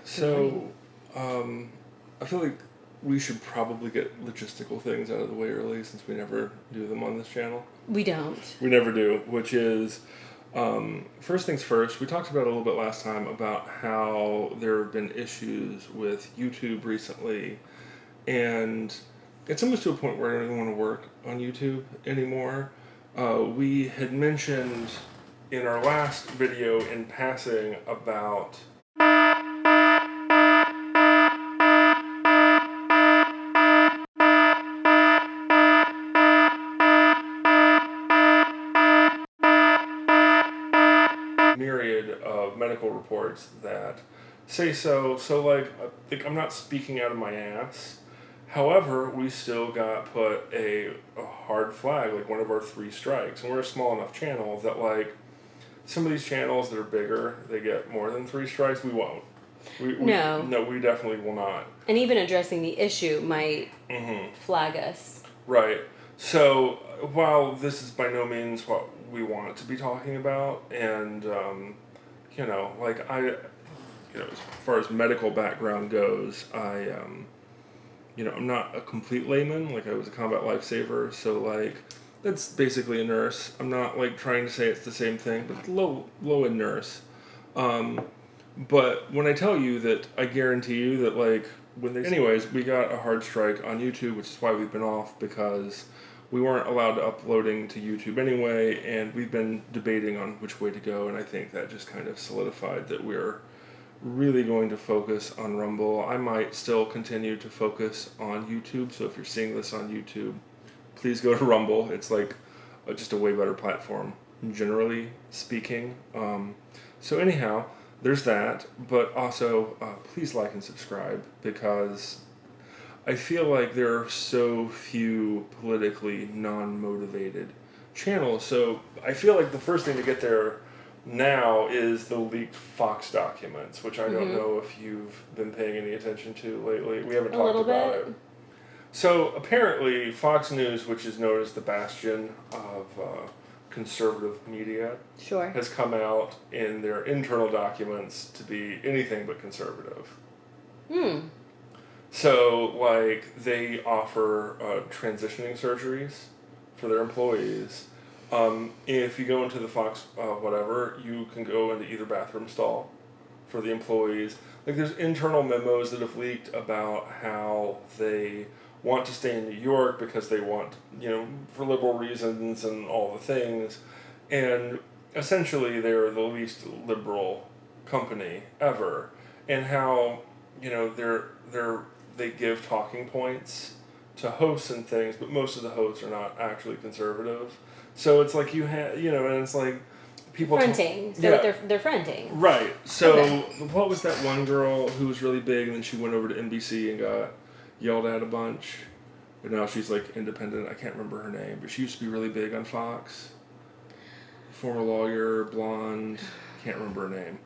So, I feel like we should probably get logistical things out of the way early since we never do them on this channel. We don't. We never do, which is, first things first, we talked about a little bit last time about how there have been issues with YouTube recently, and it's almost to a point where I don't even want to work on YouTube anymore. We had mentioned in our last video in passing about myriad of medical reports that say so. So, like I'm not speaking out of my ass. However, we still got put a hard flag, like one of our 3 strikes. And we're a small enough channel that, like, some of these channels that are bigger, they get more than 3 strikes. We won't. No, we definitely will not. And even addressing the issue might flag us. Right. So, while this is by no means what we want to be talking about, and, like, as far as medical background goes, I'm not a complete layman. Like, I was a combat lifesaver, so, like, that's basically a nurse. I'm not, like, trying to say it's the same thing, but low in nurse. But when I tell you that, I guarantee you that, like, anyways, we got a hard strike on YouTube, which is why we've been off, because we weren't allowed to uploading to YouTube anyway, and we've been debating on which way to go, and I think that just kind of solidified that we're really going to focus on Rumble. I might still continue to focus on YouTube, so if you're seeing this on YouTube, please go to Rumble. It's like just a way better platform, generally speaking. So anyhow, there's that, but also please like and subscribe, because I feel like there are so few politically non-motivated channels. So I feel like the first thing to get there now is the leaked Fox documents, which I don't know if you've been paying any attention to lately. We haven't talked about it. So apparently Fox News, which is known as the bastion of conservative media, has come out in their internal documents to be anything but conservative. So, like, they offer transitioning surgeries for their employees. If you go into the Fox whatever, you can go into either bathroom stall for the employees. Like, there's internal memos that have leaked about how they want to stay in New York because they want, for liberal reasons and all the things. And essentially, they're the least liberal company ever. And how, they give talking points to hosts and things, but most of the hosts are not actually conservative. So it's like and it's like people fronting. They're fronting. Right. So what was that one girl who was really big and then she went over to NBC and got yelled at a bunch? But now she's like independent. I can't remember her name, but she used to be really big on Fox. Former lawyer, blonde, can't remember her name.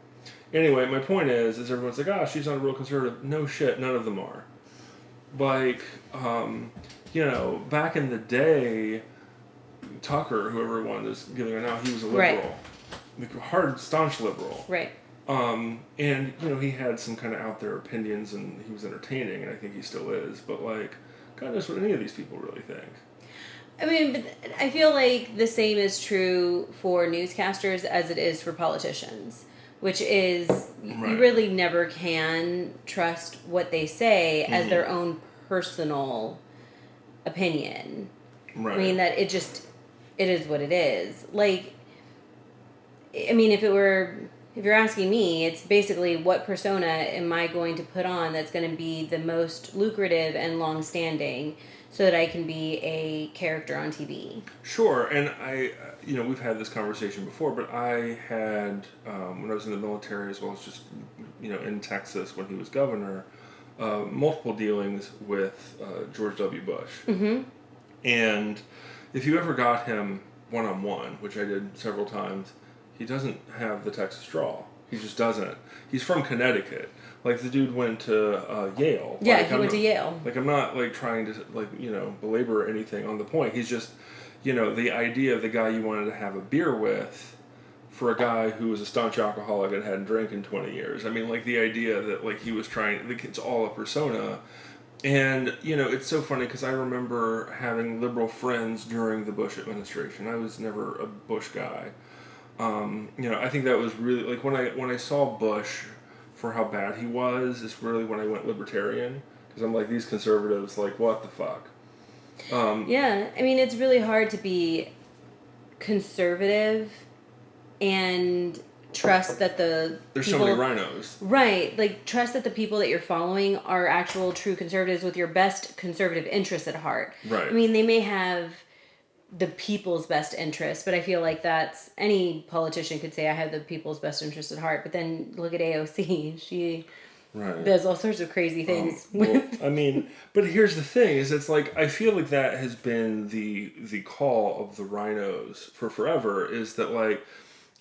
Anyway, my point is everyone's like, she's not a real conservative. No shit, none of them are. Like, back in the day, Tucker, whoever one is giving it now, he was a liberal. Right. Like, hard, staunch liberal. Right. And, he had some kind of out there opinions and he was entertaining, and I think he still is. But, like, God knows what any of these people really think. I mean, but I feel like the same is true for newscasters as it is for politicians. Which is, you really never can trust what they say as their own personal opinion. Right. I mean, that it is what it is. Like, I mean, if you're asking me, it's basically what persona am I going to put on that's going to be the most lucrative and long-standing so that I can be a character on TV. Sure, and we've had this conversation before, but I had, when I was in the military as well as just, in Texas when he was governor, multiple dealings with George W. Bush. Mm-hmm. And if you ever got him one-on-one, which I did several times, he doesn't have the Texas drawl. He just doesn't. He's from Connecticut. Like, the dude went to Yale. Yeah, he went to Yale. Like, I'm not, like, trying to, like, belabor anything on the point. He's just, the idea of the guy you wanted to have a beer with for a guy who was a staunch alcoholic and hadn't drank in 20 years. I mean, like, the idea that, like, he was trying, like, it's all a persona. And, you know, it's so funny because I remember having liberal friends during the Bush administration. I was never a Bush guy. You know, I think that was really, like, when I saw Bush for how bad he was, is really when I went libertarian. Because I'm like, these conservatives, like, what the fuck? Yeah, I mean, it's really hard to be conservative and trust that the There's people, so many rhinos. right, like trust that the people that you're following are actual true conservatives with your best conservative interests at heart. Right. I mean, they may have the people's best interest, but I feel like that's any politician could say I have the people's best interest at heart. But then look at AOC; she does all sorts of crazy things. Well, I mean, but here's the thing: is it's like I feel like that has been the call of the rhinos for forever. Is that like,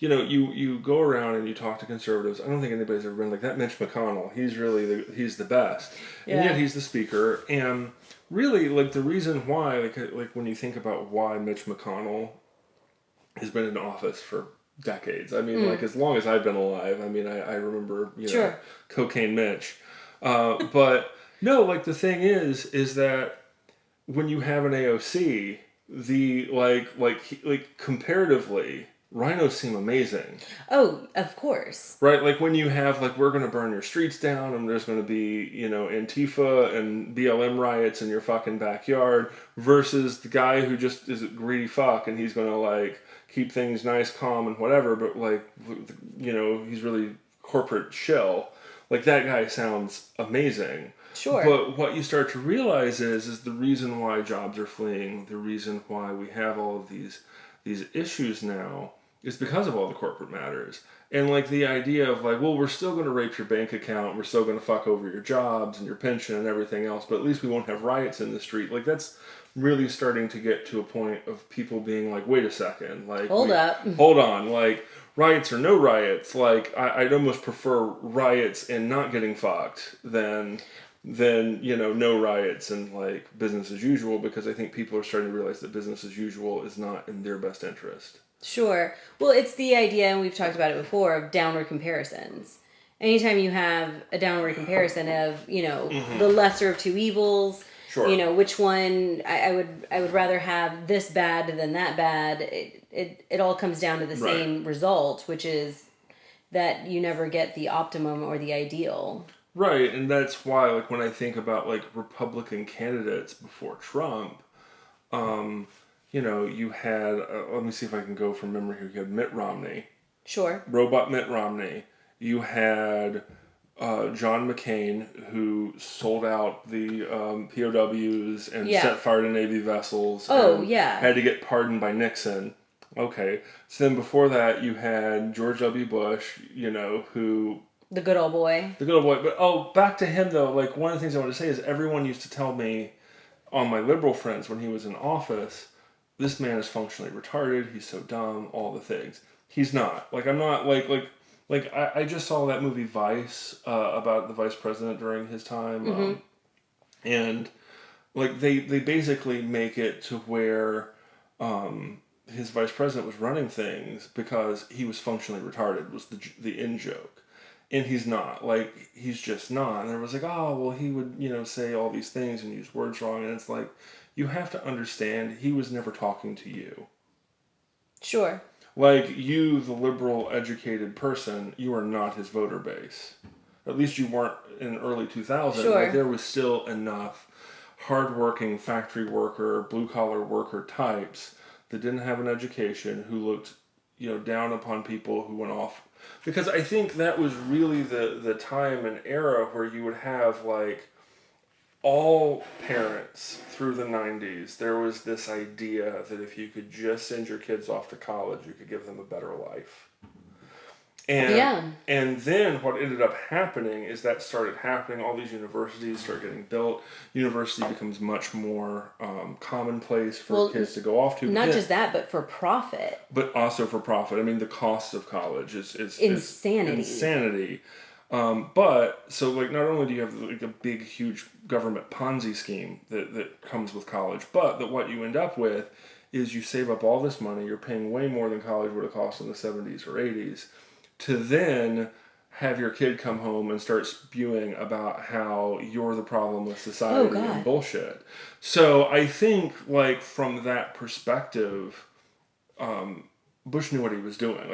you know, you go around and you talk to conservatives. I don't think anybody's ever been like that. Mitch McConnell, he's really he's the best, and yet he's the speaker. And really, like the reason why, like when you think about why Mitch McConnell has been in office for decades. I mean, like as long as I've been alive. I mean, I remember know Cocaine Mitch, but no, like the thing is that when you have an AOC, the like comparatively, rhinos seem amazing. Oh, of course. Right, like when you have like we're going to burn your streets down, and there's going to be Antifa and BLM riots in your fucking backyard, versus the guy who just is a greedy fuck and he's going to like keep things nice, calm, and whatever, but like he's really corporate shill. Like that guy sounds amazing. Sure. But what you start to realize is the reason why jobs are fleeing, the reason why we have all of these issues now is because of all the corporate matters. And like the idea of like, well, we're still going to rape your bank account, we're still going to fuck over your jobs and your pension and everything else, but at least we won't have riots in the street. Like that's really starting to get to a point of people being like, wait a second, like hold on, like riots or no riots, like I'd almost prefer riots and not getting fucked than no riots and like business as usual, because I think people are starting to realize that business as usual is not in their best interest. Sure. Well, it's the idea, and we've talked about it before, of downward comparisons. Anytime you have a downward comparison of, the lesser of two evils, sure. Which one I would rather have this bad than that bad, it all comes down to the same result, which is that you never get the optimum or the ideal. Right, and that's why, like, when I think about, like, Republican candidates before Trump, you had, let me see if I can go from memory here. You had Mitt Romney. Sure. Robot Mitt Romney. You had John McCain, who sold out the POWs and set fire to Navy vessels. Had to get pardoned by Nixon. Okay. So then before that, you had George W. Bush, who... The good old boy. But, back to him, though. Like, one of the things I want to say is everyone used to tell me on my liberal friends when he was in office, this man is functionally retarded, he's so dumb, all the things. He's not. Like, I'm not, I just saw that movie Vice about the vice president during his time. And, like, they basically make it to where his vice president was running things because he was functionally retarded, was the in-joke. And he's not. Like, he's just not. And everyone's like, oh, well, he would, say all these things and use words wrong. And it's like, you have to understand, he was never talking to you. Sure. Like, you, the liberal, educated person, you are not his voter base. At least you weren't in early 2000s. Sure. Like, there was still enough hardworking factory worker, blue-collar worker types that didn't have an education, who looked, down upon people who went off. Because I think that was really the time and era where you would have, like, all parents through the 90s, there was this idea that if you could just send your kids off to college, you could give them a better life. And then what ended up happening is that started happening. All these universities start getting built. University becomes much more commonplace for kids to go off to. Not just that, but for profit. But also for profit. I mean, the cost of college is insanity. But so like not only do you have like a big, huge government Ponzi scheme that comes with college, but that what you end up with is you save up all this money, you're paying way more than college would have cost in the 70s or 80s, to then have your kid come home and start spewing about how you're the problem with society and bullshit. So I think, like, from that perspective, Bush knew what he was doing.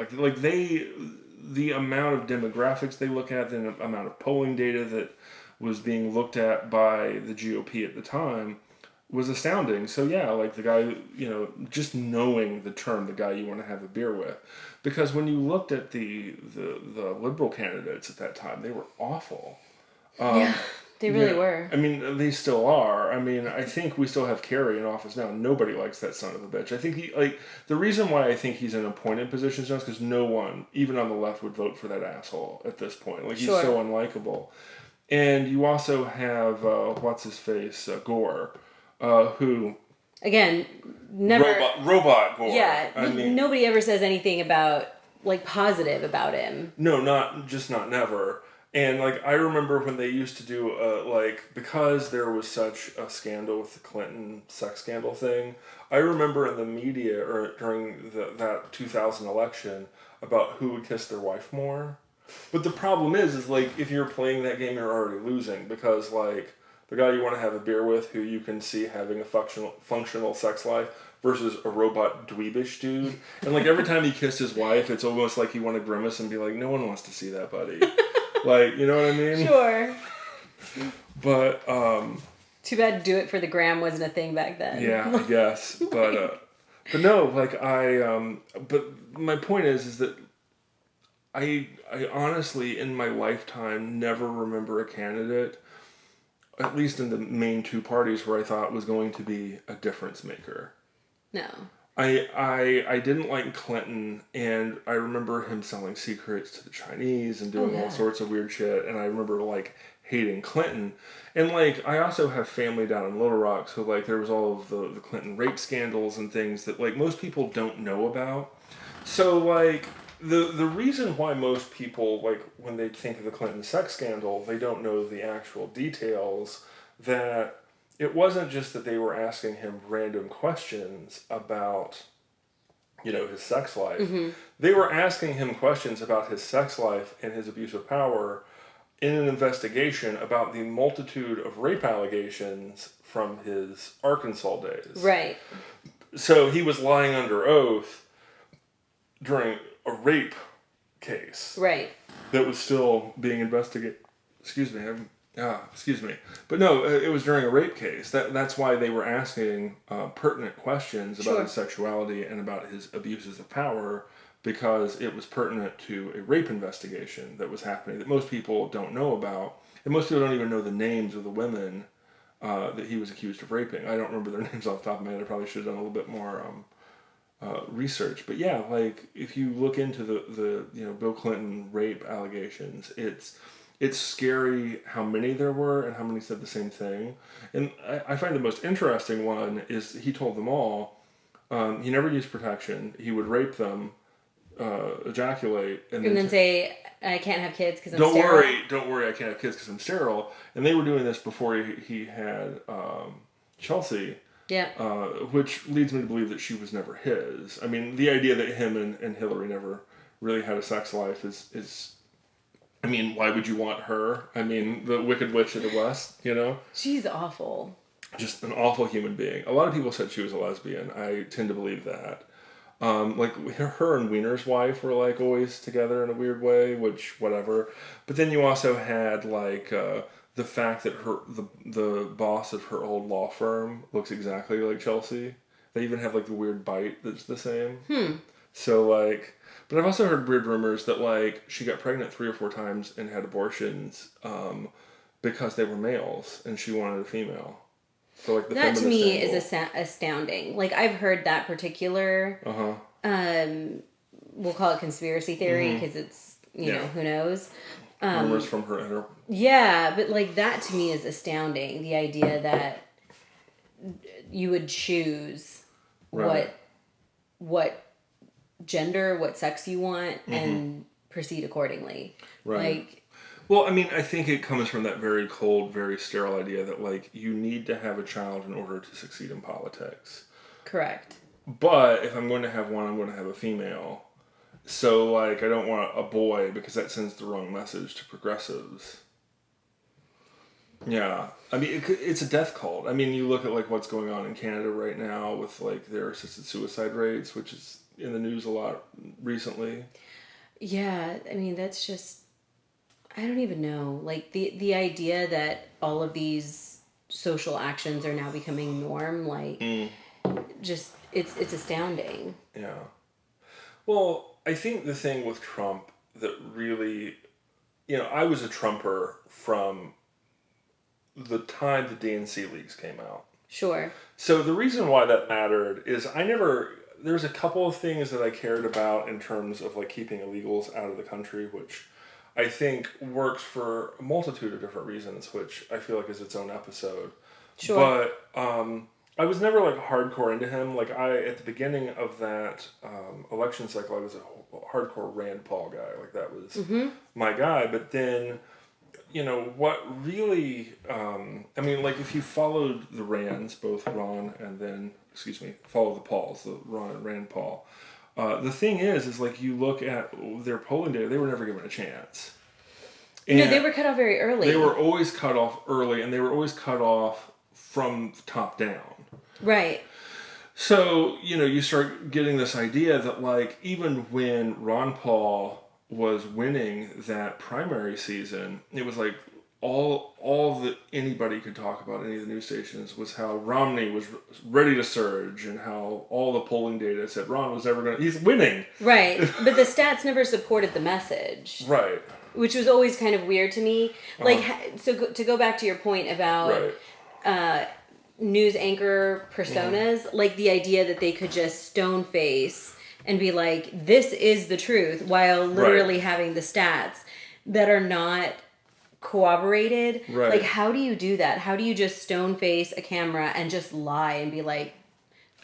The amount of demographics they look at, the amount of polling data that was being looked at by the GOP at the time was astounding. So yeah, like the guy, just knowing the term, the guy you want to have a beer with. Because when you looked at the liberal candidates at that time, they were awful. Yeah, they really were. I mean, they still are. I mean, I think we still have Kerry in office now. Nobody likes that son of a bitch. I think the reason why I think he's in appointed positions now is because no one, even on the left, would vote for that asshole at this point. Like, he's so unlikable. And you also have, what's-his-face, Gore, who... Again, never... Robot Gore. Yeah, nobody ever says anything about, like, positive about him. No, not never. And, like, I remember when they used to do, because there was such a scandal with the Clinton sex scandal thing, I remember in the media, or during that 2000 election, about who would kiss their wife more. But the problem is like, if you're playing that game, you're already losing, because, like, the guy you want to have a beer with, who you can see having a functional sex life, versus a robot dweebish dude. And, like, every time he kissed his wife, it's almost like you want to grimace and be like, no one wants to see that, buddy. Like, you know what I mean? Sure. But, too bad Do It for the Gram wasn't a thing back then. Yeah, I guess. But no, like, but my point is that I honestly, in my lifetime, never remember a candidate, at least in the main two parties, where I thought was going to be a difference maker. No. I didn't like Clinton, and I remember him selling secrets to the Chinese and doing all sorts of weird shit, and I remember, like, hating Clinton. And, like, I also have family down in Little Rock, so, like, there was all of the Clinton rape scandals and things that, like, most people don't know about. So, like, the reason why most people, like, when they think of the Clinton sex scandal, they don't know the actual details, that it wasn't just that they were asking him random questions about, his sex life. Mm-hmm. They were asking him questions about his sex life and his abuse of power in an investigation about the multitude of rape allegations from his Arkansas days. Right. So he was lying under oath during a rape case. Right. That was still being investigated. Excuse me. But no, it was during a rape case. That's why they were asking pertinent questions about his sexuality and about his abuses of power, because it was pertinent to a rape investigation that was happening that most people don't know about. And most people don't even know the names of the women that he was accused of raping. I don't remember their names off the top of my head. I probably should have done a little bit more research. But yeah, like, if you look into the Bill Clinton rape allegations, it's scary how many there were and how many said the same thing. And I find the most interesting one is he told them all he never used protection. He would rape them, ejaculate, and then say, I can't have kids because I'm sterile. Don't worry, I can't have kids because I'm sterile. And they were doing this before he had Chelsea. Yeah. Which leads me to believe that she was never his. I mean, the idea that him and Hillary never really had a sex life is I mean, why would you want her? I mean, the Wicked Witch of the West, She's awful. Just an awful human being. A lot of people said she was a lesbian. I tend to believe that. Like, her and Wiener's wife were, like, always together in a weird way, which, whatever. But then you also had, like, the fact that the boss of her old law firm looks exactly like Chelsea. They even have, like, the weird bite that's the same. So, like... But I've also heard weird rumors that, like, she got pregnant 3 or 4 times and had abortions because they were males and she wanted a female. So, like, the that to me angle is astounding. Like, I've heard that particular, we'll call it conspiracy theory, because it's, you know, who knows. Rumors from her inner... Yeah, but, like, that to me is astounding. The idea that you would choose what gender, what sex you want, and proceed accordingly. Right. Like, well, I mean, I think it comes from that very cold, very sterile idea that, like, you need to have a child in order to succeed in politics. Correct. But if I'm going to have one, I'm going to have a female. So, like, I don't want a boy because that sends the wrong message to progressives. Yeah. I mean, it's a death cult. I mean, you look at, like, what's going on in Canada right now with, like, their assisted suicide rates, which is in the news a lot recently. Yeah, I mean, that's just, I don't even know. Like, the idea that all of these social actions are now becoming norm, like, just, it's astounding. Yeah. Well, I think the thing with Trump that really, I was a Trumper from the time the DNC leaks came out. Sure. So the reason why that mattered is there's a couple of things that I cared about in terms of like keeping illegals out of the country, which I think works for a multitude of different reasons, which I feel like is its own episode. Sure. But I was never like hardcore into him. Like at the beginning of that election cycle, I was a hardcore Rand Paul guy. Like that was my guy. But then what really, I mean, like if you followed the Rands, both Ron and then, follow the Pauls, the Ron and Rand Paul, the thing is like you look at their polling data, they were never given a chance. And no, they were cut off very early. They were always cut off early, and they were always cut off from the top down. Right. So, you start getting this idea that, like, even when Ron Paul was winning that primary season, it was like all that anybody could talk about, any of the news stations, was how Romney was ready to surge and how all the polling data said Ron was he's winning. Right. But the stats never supported the message. Right. Which was always kind of weird to me. Like, so to go back to your point about news anchor personas, like the idea that they could just stone face and be like, this is the truth, while literally having the stats that are not corroborated. Right. Like, how do you do that? How do you just stone face a camera and just lie and be like,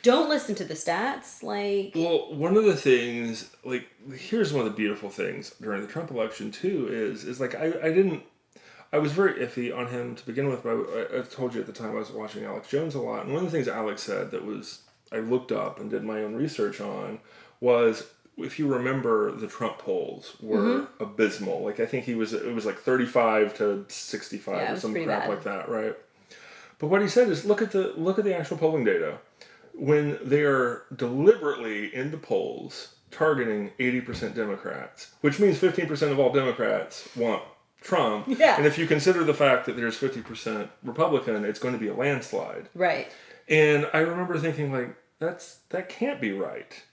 don't listen to the stats? Like, well, one of the things, like, here's one of the beautiful things during the Trump election too is like I was very iffy on him to begin with, but I told you at the time I was watching Alex Jones a lot, and one of the things Alex said that I looked up and did my own research on was, if you remember, the Trump polls were abysmal. Like, I think it was like 35 to 65 or some crap bad. like that, right? But what he said is, look at the actual polling data. When they are deliberately in the polls targeting 80% Democrats, which means 15% of all Democrats want Trump. Yeah. And if you consider the fact that there's 50% Republican, it's going to be a landslide. Right. And I remember thinking, like, that can't be right.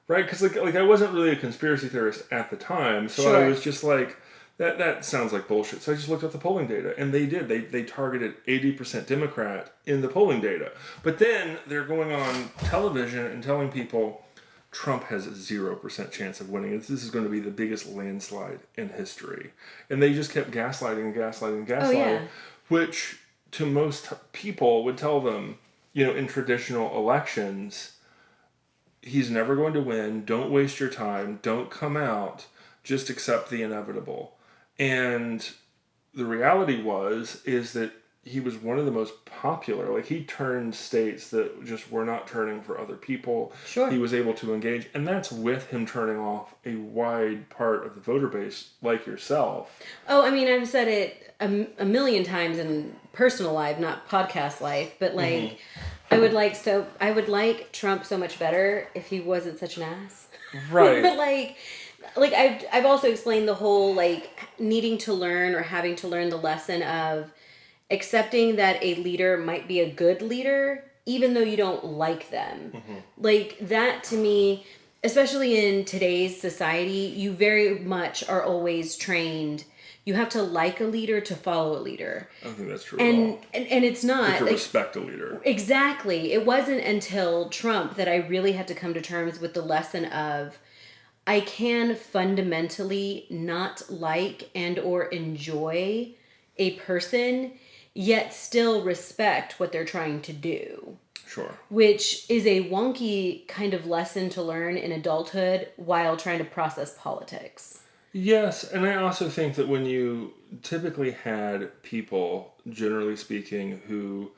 Right? Because like I wasn't really a conspiracy theorist at the time, so I was just like, that sounds like bullshit. So I just looked at the polling data, and they did. They targeted 80% Democrat in the polling data. But then they're going on television and telling people Trump has a 0% chance of winning. This is going to be the biggest landslide in history. And they just kept gaslighting and gaslighting and gaslighting, Oh, yeah. which to most people would tell them, in traditional elections, he's never going to win. Don't waste your time. Don't come out. Just accept the inevitable. And the reality is that he was one of the most popular. Like, he turned states that just were not turning for other people. Sure. He was able to engage. And that's with him turning off a wide part of the voter base, like yourself. Oh, I mean, I've said it a million times in personal life, not podcast life, but like, I would like Trump so much better if he wasn't such an ass. Right. But like I've also explained the whole like needing to learn or having to learn the lesson of accepting that a leader might be a good leader even though you don't like them. Like, that to me, especially in today's society, you very much are always trained. You have to like a leader to follow a leader. I don't think that's true And at all. and it's not. You have to like, respect a leader. Exactly. It wasn't until Trump that I really had to come to terms with the lesson of I can fundamentally not like and or enjoy a person, yet still respect what they're trying to do. Sure. Which is a wonky kind of lesson to learn in adulthood while trying to process politics. Yes, and I also think that when you typically had people, generally speaking, who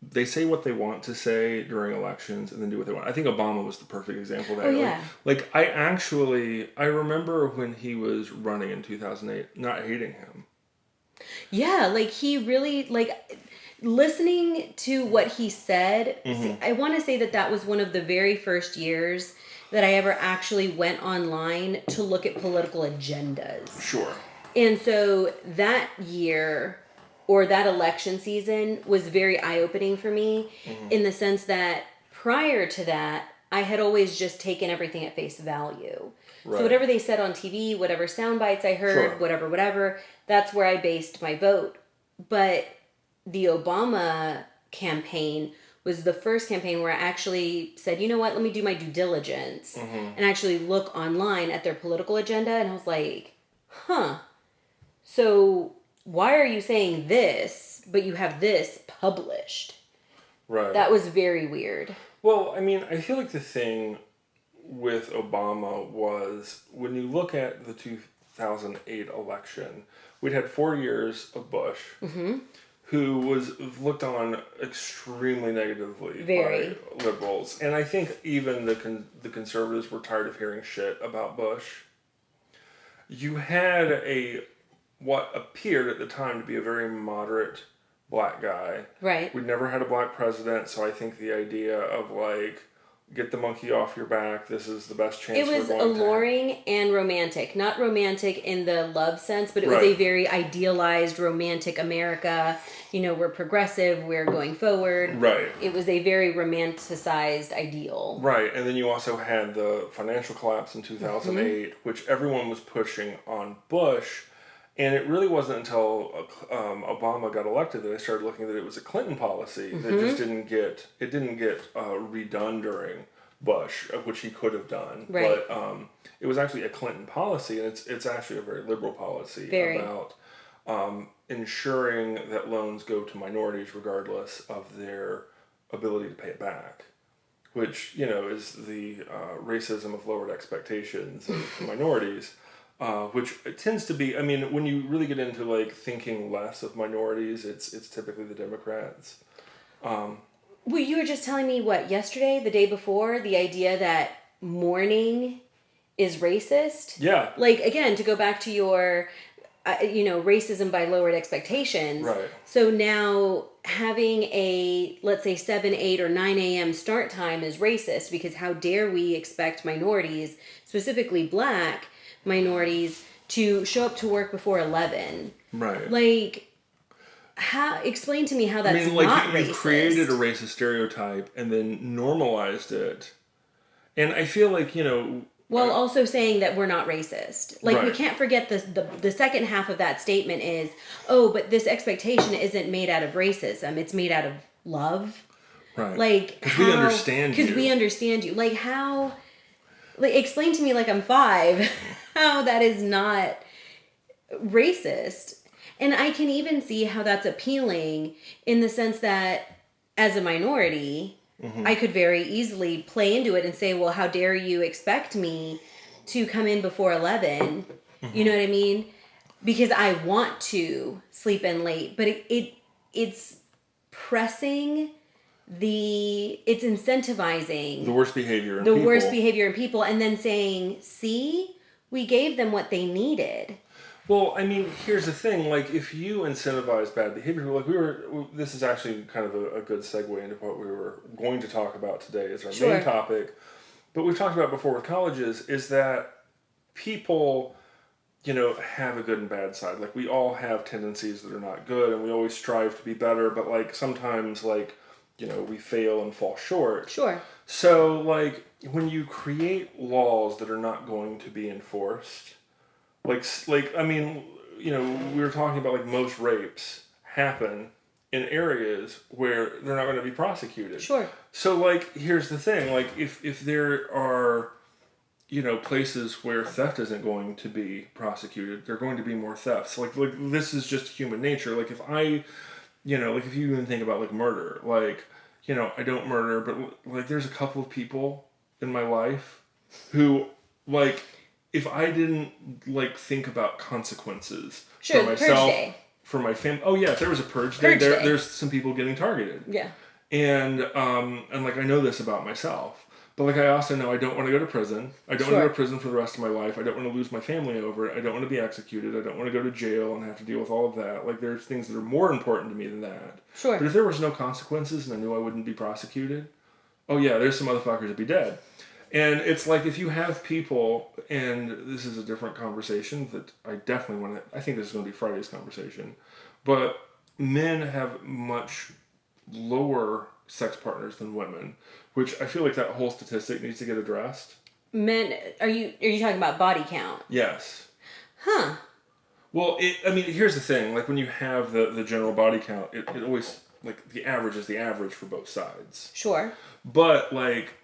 they say what they want to say during elections and then do what they want. I think Obama was the perfect example of that. Oh, yeah. I remember when he was running in 2008, not hating him. Yeah, like he really, like, listening to what he said, I want to say that was one of the very first years that I ever actually went online to look at political agendas. Sure. And so that year, or that election season, was very eye-opening for me in the sense that prior to that, I had always just taken everything at face value. Right. So whatever they said on TV, whatever sound bites I heard, whatever, that's where I based my vote. But the Obama campaign was the first campaign where I actually said, you know what, let me do my due diligence and actually look online at their political agenda. And I was like, so why are you saying this, but you have this published? Right. That was very weird. Well, I mean, I feel like the thing with Obama was when you look at the 2008 election, we'd had 4 years of Bush, who was looked on extremely negatively by liberals. And I think even the conservatives were tired of hearing shit about Bush. You had what appeared at the time to be a very moderate black guy. Right. We'd never had a black president, so I think the idea of like, get the monkey off your back, this is the best chance we're going to have. It was alluring and romantic. Not romantic in the love sense, but it was a very idealized romantic America. You know, we're progressive, we're going forward. Right. It was a very romanticized ideal. Right, and then you also had the financial collapse in 2008, which everyone was pushing on Bush. And it really wasn't until Obama got elected that I started looking that it was a Clinton policy that just didn't get redone during Bush, which he could have done. Right. But it was actually a Clinton policy, and it's actually a very liberal policy about ensuring that loans go to minorities regardless of their ability to pay it back, which, you know, is the racism of lowered expectations of minorities. Which it tends to be, I mean, when you really get into like thinking less of minorities, it's typically the Democrats. Well, you were just telling me yesterday, the day before, the idea that mourning is racist. Yeah. Like, again, to go back to your, racism by lowered expectations. Right. So now having let's say 7, 8, or 9 a.m. start time is racist because how dare we expect minorities, specifically black minorities, to show up to work before 11. Right. Like, explain to me how that's not racist. You've created a racist stereotype and then normalized it. And I feel like, Well, also saying that we're not racist. Like, we can't forget the second half of that statement is, but this expectation isn't made out of racism. It's made out of love. Right. Like, because we understand you. Because we understand you. Like, how... Like, explain to me, like I'm 5, how that is not racist. And I can even see how that's appealing in the sense that as a minority, I could very easily play into it and say, well, how dare you expect me to come in before 11? You know what I mean? Because I want to sleep in late. But it's pressing... it's incentivizing the worst behavior in people and then saying, see, we gave them what they needed. Well, I mean, here's the thing, like, if you incentivize bad behavior, like this is actually kind of a good segue into what we were going to talk about today as our main topic, but we've talked about before with colleges, is that people, have a good and bad side. Like, we all have tendencies that are not good, and we always strive to be better, but, like, sometimes, like, we fail and fall short. Sure. So, like, when you create laws that are not going to be enforced, I mean, we were talking about, like, most rapes happen in areas where they're not going to be prosecuted. Sure. So, like, here's the thing. Like, if there are, places where theft isn't going to be prosecuted, there are going to be more thefts. Like this is just human nature. Like, if I... like if you even think about like murder, like, I don't murder, but like there's a couple of people in my life who, like, if I didn't like think about consequences for myself, for my family. Oh yeah, if there was a purge day, there's some people getting targeted. Yeah. And like I know this about myself. But like I also know I don't want to go to prison. I don't want to go to prison for the rest of my life. I don't want to lose my family over it. I don't want to be executed. I don't want to go to jail and have to deal with all of that. Like there's things that are more important to me than that. Sure. But if there was no consequences and I knew I wouldn't be prosecuted, oh yeah, there's some motherfuckers that'd be dead. And it's like if you have people, and this is a different conversation that I definitely want to, I think this is going to be Friday's conversation, but men have much lower sex partners than women, which I feel like that whole statistic needs to get addressed. Men, are you talking about body count? Yes. Huh. Well, I mean, here's the thing. Like when you have the general body count, it always, like the average is the average for both sides. Sure. But like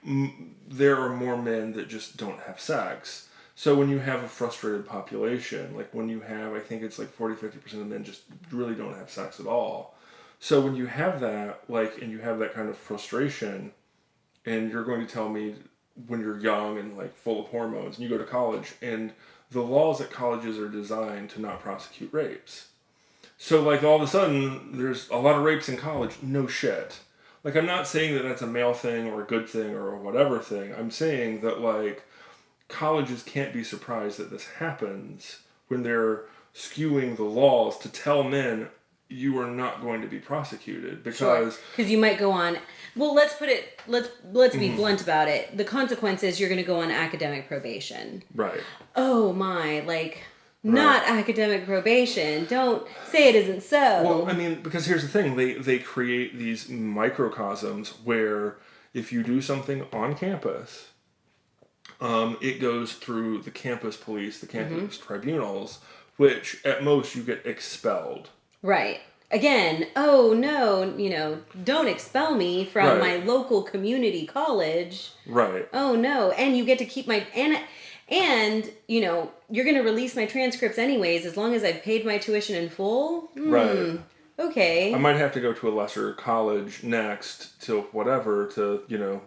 there are more men that just don't have sex. So when you have a frustrated population, like when you have, I think it's like 40-50% of men just really don't have sex at all. So when you have that, like, and you have that kind of frustration, and you're going to tell me when you're young and like full of hormones, and you go to college, and the laws at colleges are designed to not prosecute rapes. So like all of a sudden, there's a lot of rapes in college. No shit. Like I'm not saying that that's a male thing or a good thing or a whatever thing. I'm saying that like colleges can't be surprised that this happens when they're skewing the laws to tell men you are not going to be prosecuted because you might go on. Well, let's be blunt about it. The consequence is you're going to go on academic probation. Right. Oh my, like not academic probation. Don't say it isn't so. Well, I mean, because here's the thing: they create these microcosms where if you do something on campus, it goes through the campus police, the campus tribunals, which at most you get expelled. Right. Again, oh no, don't expel me from my local community college. Right. Oh no, and you get to keep my and you're going to release my transcripts anyways as long as I've paid my tuition in full. Right. Okay. I might have to go to a lesser college next to whatever to.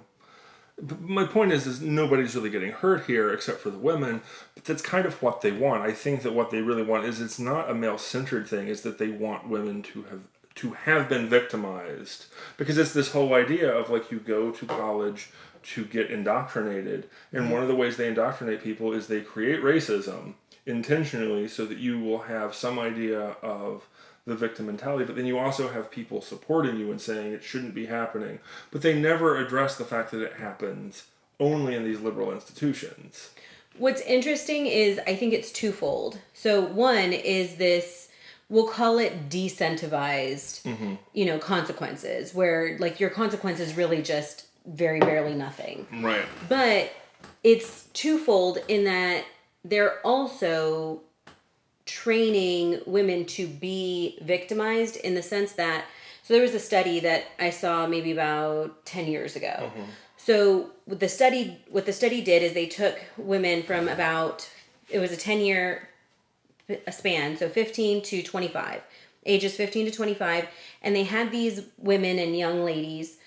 My point is nobody's really getting hurt here except for the women, but that's kind of what they want. I think that what they really want is it's not a male-centered thing, is that they want women to have been victimized. Because it's this whole idea of like you go to college to get indoctrinated, and one of the ways they indoctrinate people is they create racism intentionally so that you will have some idea of the victim mentality, but then you also have people supporting you and saying it shouldn't be happening. But they never address the fact that it happens only in these liberal institutions. What's interesting is I think it's twofold. So one is this, we'll call it decentivized, consequences, where like your consequence is really just very barely nothing. Right. But it's twofold in that they're also training women to be victimized in the sense that, so there was a study that I saw maybe about 10 years ago. So what the study did is they took women from it was a 10-year span, so 15 to 25, ages 15 to 25, and they had these women and young ladies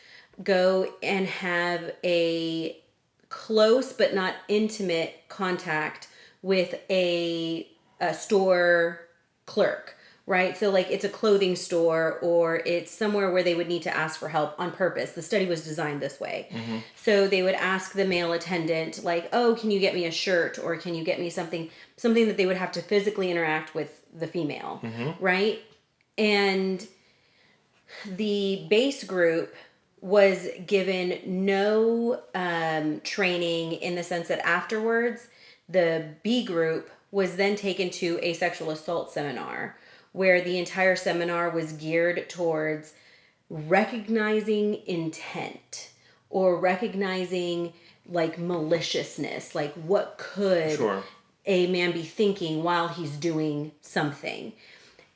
go and have a close but not intimate contact with a store clerk, right? So like it's a clothing store or it's somewhere where they would need to ask for help on purpose. The study was designed this way. So they would ask the male attendant like, oh, can you get me a shirt, or can you get me something that they would have to physically interact with the female, right? And the base group was given no training in the sense that afterwards the B group was then taken to a sexual assault seminar where the entire seminar was geared towards recognizing intent or recognizing like maliciousness, like what could a man be thinking while he's doing something.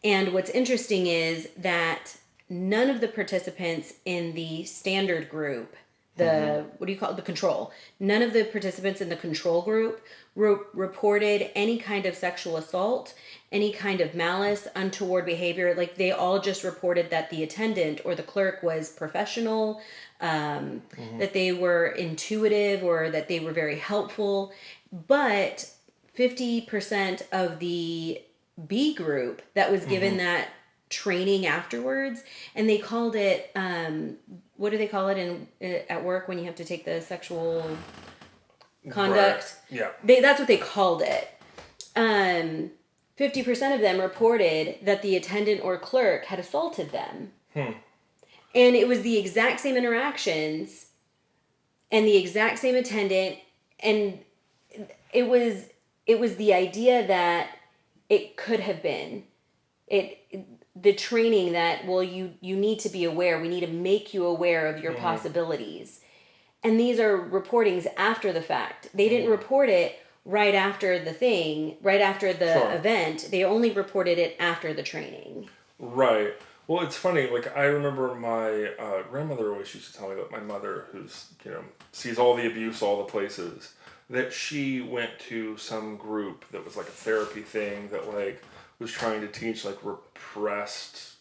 And what's interesting is that none of the participants in the standard group, what do you call it? The control. None of the participants in the control group reported any kind of sexual assault, any kind of malice, untoward behavior. Like they all just reported that the attendant or the clerk was professional, that they were intuitive, or that they were very helpful. But 50% of the B group that was given that training afterwards, and they called it what do they call it at work when you have to take the sexual conduct? Right. Yeah. That's what they called it. 50% of them reported that the attendant or clerk had assaulted them. And it was the exact same interactions and the exact same attendant, and it was the idea that it could have been the training that, well, you need to be aware, we need to make you aware of your possibilities. And these are reportings after the fact. They didn't report it right after the event. They only reported it after the training. Right. Well, it's funny. Like, I remember my grandmother always used to tell me that my mother, who's, sees all the abuse all the places, that she went to some group that was like a therapy thing that like was trying to teach like repressed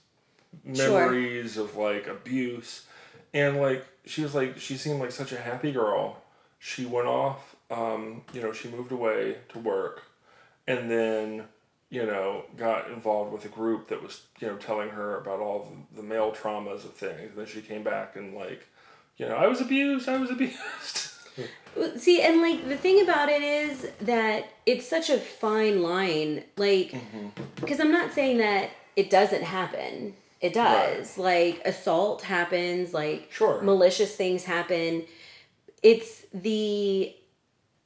memories of like abuse. And like, she seemed like such a happy girl. She went off, she moved away to work, and then, got involved with a group that was, telling her about all the male traumas of things. And then she came back and like, I was abused. See, and like the thing about it is that it's such a fine line, like, because I'm not saying that it doesn't happen. It does. Right. Like, assault happens, like, malicious things happen. It's the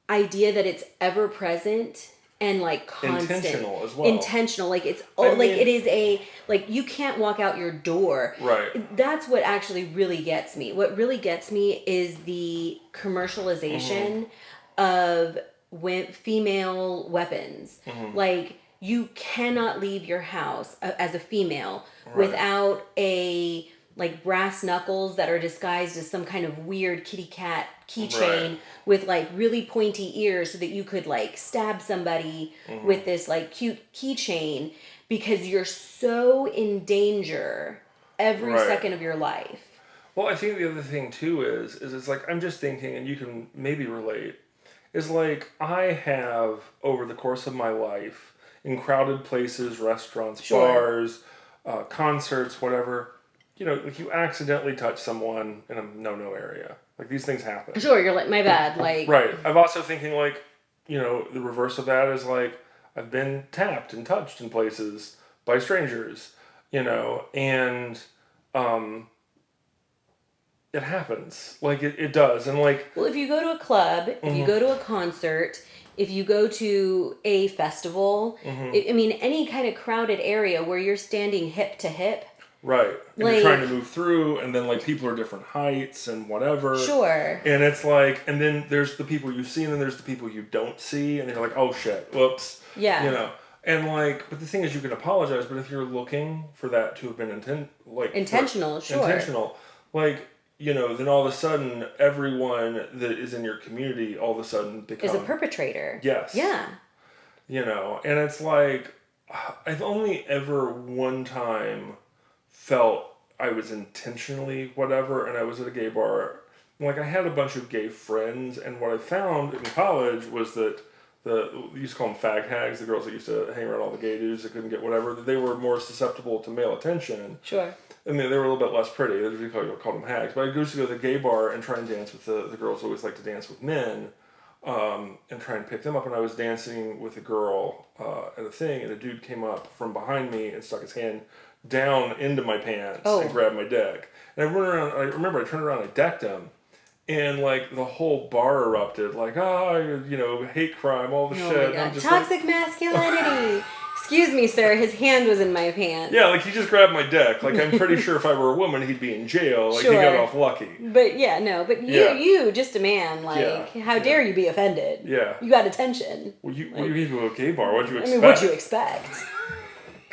idea that it's ever present and like constant. Intentional as well. Intentional. Like, it is you can't walk out your door. Right. That's what actually really gets me. What really gets me is the commercialization of female weapons. Like, you cannot leave your house as a female without a like brass knuckles that are disguised as some kind of weird kitty cat keychain with like really pointy ears so that you could like stab somebody with this like cute keychain, because you're so in danger every second of your life. Well, I think the other thing too is it's like, I'm just thinking, and you can maybe relate, is like, I have over the course of my life in crowded places, restaurants, bars, concerts, whatever, like you accidentally touch someone in a no-no area. Like, these things happen. Sure, you're like, my bad. Like, right. I'm also thinking like, the reverse of that is like, I've been tapped and touched in places by strangers, and it happens. Like, it does. And like, well, if you go to a club, if you go to a concert, if you go to a festival, any kind of crowded area where you're standing hip to hip. Right. And like, you're trying to move through, and then like people are different heights and whatever. Sure. And it's like, and then there's the people you see, and then there's the people you don't see, and you're like, oh shit, whoops. Yeah. And like, but the thing is, you can apologize, but if you're looking for that to have been intentional, like, then all of a sudden, everyone that is in your community all of a sudden becomes... is a perpetrator. Yes. Yeah. And it's like, I've only ever one time felt I was intentionally whatever, and I was at a gay bar. Like, I had a bunch of gay friends, and what I found in college was that we used to call them fag hags, the girls that used to hang around all the gay dudes that couldn't get whatever, that they were more susceptible to male attention. Sure. I mean, they were a little bit less pretty. We called them hags. But I used to go to the gay bar and try and dance with the girls who always like to dance with men, and try and pick them up. And I was dancing with a girl at a thing, and a dude came up from behind me and stuck his hand down into my pants and grabbed my dick. And I turned around, I decked him. And like the whole bar erupted, like, hate crime, all the shit. My God. I'm just toxic masculinity. Excuse me, sir. His hand was in my pants. Yeah, like he just grabbed my dick. Like, I'm pretty sure if I were a woman, he'd be in jail. Like, he got off lucky. But you, just a man. Like, how dare you be offended? Yeah, you got attention. Well, you to a gay bar. What'd you expect? What'd you expect?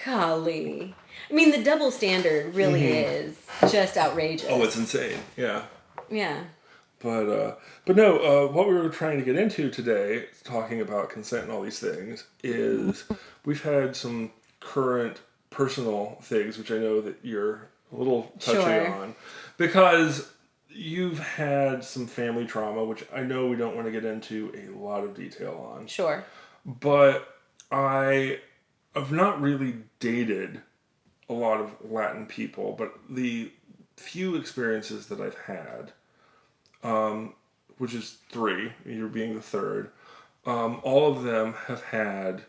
Golly. I mean, the double standard really is just outrageous. Oh, it's insane. Yeah. Yeah. But no, what we were trying to get into today, talking about consent and all these things, is we've had some current personal things, which I know that you're a little touchy on, because you've had some family trauma, which I know we don't want to get into a lot of detail on. Sure. But I've not really dated a lot of Latin people, but the few experiences that I've had, which is 3, you're being the third, all of them have had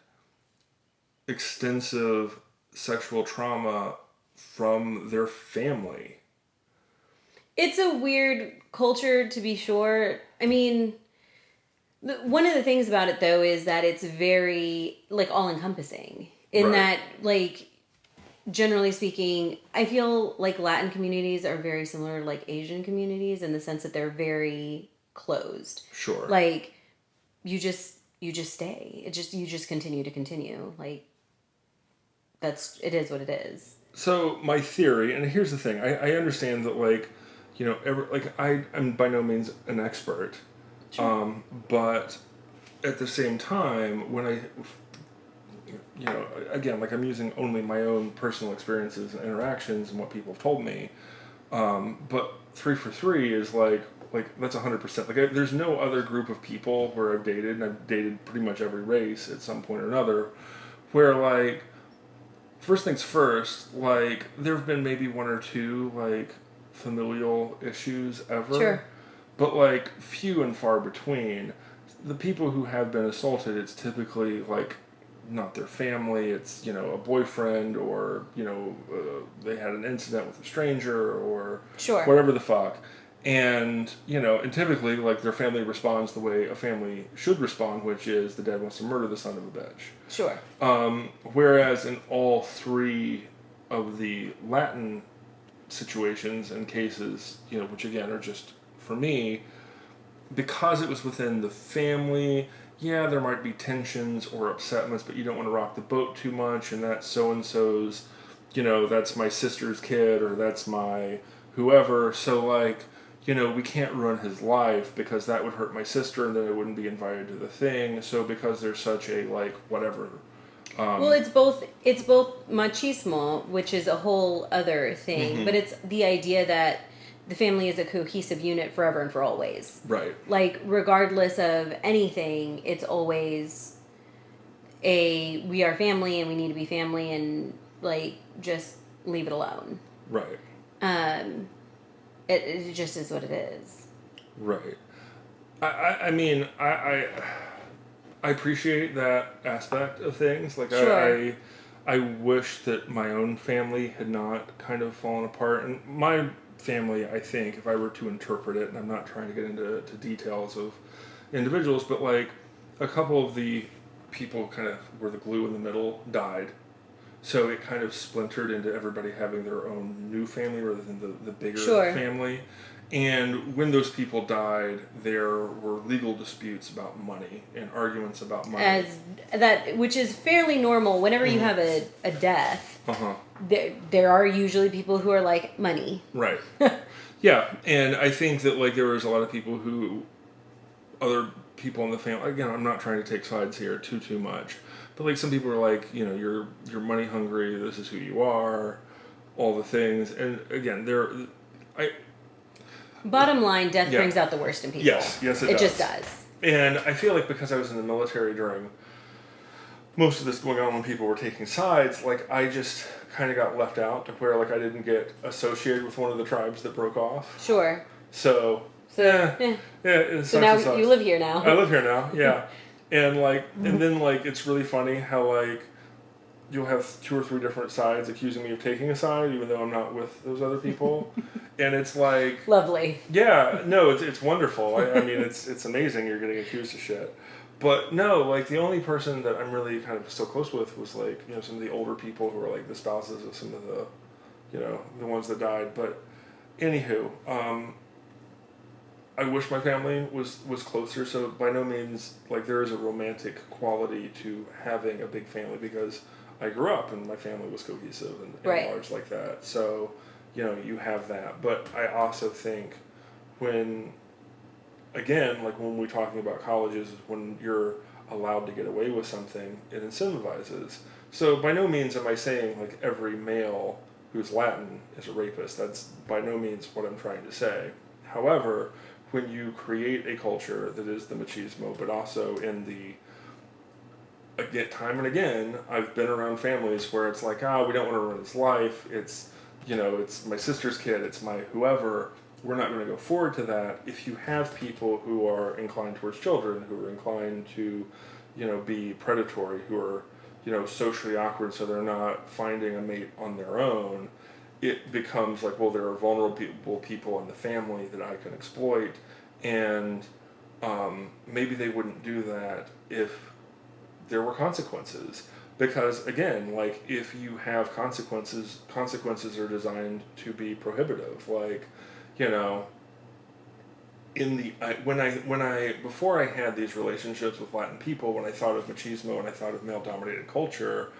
extensive sexual trauma from their family. It's a weird culture, to be sure. I mean, one of the things about it, though, is that it's very, like, all-encompassing. In that, like, generally speaking, I feel like Latin communities are very similar to, like, Asian communities in the sense that they're very closed. Sure. Like, you just stay. You just continue to continue. Like, it is what it is. So my theory, and here's the thing, I understand that, like, you know, I'm by no means an expert, Sure. but at the same time, when you know, again, like, I'm using only my own personal experiences and interactions and what people have told me, but 3 for 3 is like that's 100%. Like, there's no other group of people where I've dated, and I've dated pretty much every race at some point or another, where, like, first things first, like, there have been maybe 1 or 2, like, familial issues ever. Sure. But, like, few and far between. The people who have been assaulted, it's typically, like, not their family. It's, you know, a boyfriend, or, you know, they had an incident with a stranger, or Sure. whatever the fuck. And, you know, and typically, like, their family responds the way a family should respond, which is the dad wants to murder the son of a bitch. Sure. Whereas in all 3 of the Latin situations and cases, you know, which again are just, for me, because it was within the family, yeah, there might be tensions or upsetments, but you don't want to rock the boat too much, and that's so-and-so's, you know, that's my sister's kid, or that's my whoever, so, like, you know, we can't ruin his life because that would hurt my sister, and then I wouldn't be invited to the thing, so because there's such a, like, whatever. Well, it's both machismo, which is a whole other thing, but it's the idea that the family is a cohesive unit forever and for always. Right. Like, regardless of anything, it's always we are family and we need to be family, and, like, just leave it alone. Right. It just is what it is. Right. I mean, I appreciate that aspect of things. Like, Sure. I wish that my own family had not kind of fallen apart. And my family, I think, if I were to interpret it, and I'm not trying to get into details of individuals, but, like, a couple of the people kind of were the glue in the middle died. So it kind of splintered into everybody having their own new family rather than the bigger Sure. family. And when those people died, there were legal disputes about money and arguments about money. Which is fairly normal whenever you have a death. Uh-huh. There are usually people who are like, money. Right. Yeah, and I think that, like, there was a lot of people other people in the family, again, I'm not trying to take sides here too much, but, like, some people are like, you know, you're money hungry, this is who you are, all the things, and again, Bottom line, death brings out the worst in people. Yes, it does. It just does. And I feel like because I was in the military during most of this going on when people were taking sides, like, I just kind of got left out to where, like, I didn't get associated with one of the tribes that broke off. Sure. So now you live here now. I live here now, yeah. And, like, and then, like, it's really funny how, like, you'll have 2 or 3 different sides accusing me of taking a side, even though I'm not with those other people. And it's like... Lovely. Yeah, no, it's wonderful. I mean, it's amazing you're getting accused of shit. But no, like, the only person that I'm really kind of still close with was, like, you know, some of the older people who are, like, the spouses of some of the, you know, the ones that died. But anywho, I wish my family was closer, so by no means, like, there is a romantic quality to having a big family because I grew up and my family was cohesive and large like that. So, you know, you have that. But I also think when we're talking about colleges, when you're allowed to get away with something, it incentivizes. So by no means am I saying, like, every male who's Latin is a rapist. That's by no means what I'm trying to say. However, when you create a culture that is the machismo, but also in the, again, time and again, I've been around families where it's like, we don't want to ruin his life. It's, it's my sister's kid, it's my whoever, we're not going to go forward to that. If you have people who are inclined towards children, who are inclined to, be predatory, who are, socially awkward, so they're not finding a mate on their own, it becomes like, well, there are vulnerable people in the family that I can exploit, and maybe they wouldn't do that if there were consequences. Because again, like, if you have consequences are designed to be prohibitive. Like, before I had these relationships with Latin people, when I thought of machismo and I thought of male dominated culture,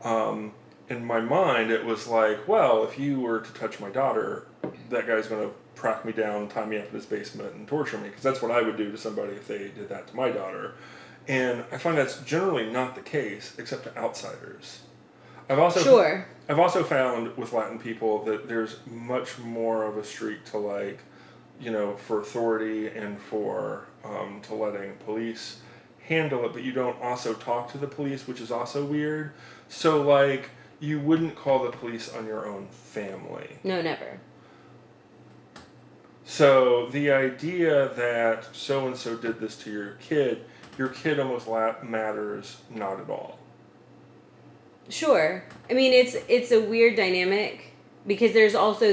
in my mind it was like, well, if you were to touch my daughter, that guy's going to track me down, tie me up in his basement, and torture me, because that's what I would do to somebody if they did that to my daughter. And I find that's generally not the case, except to outsiders. I've also found with Latin people that there's much more of a streak to, like, for authority and for to letting police handle it, but you don't also talk to the police, which is also weird. So, like, you wouldn't call the police on your own family. No, never. So the idea that so-and-so did this to your kid almost matters not at all. Sure. I mean, it's a weird dynamic, because there's also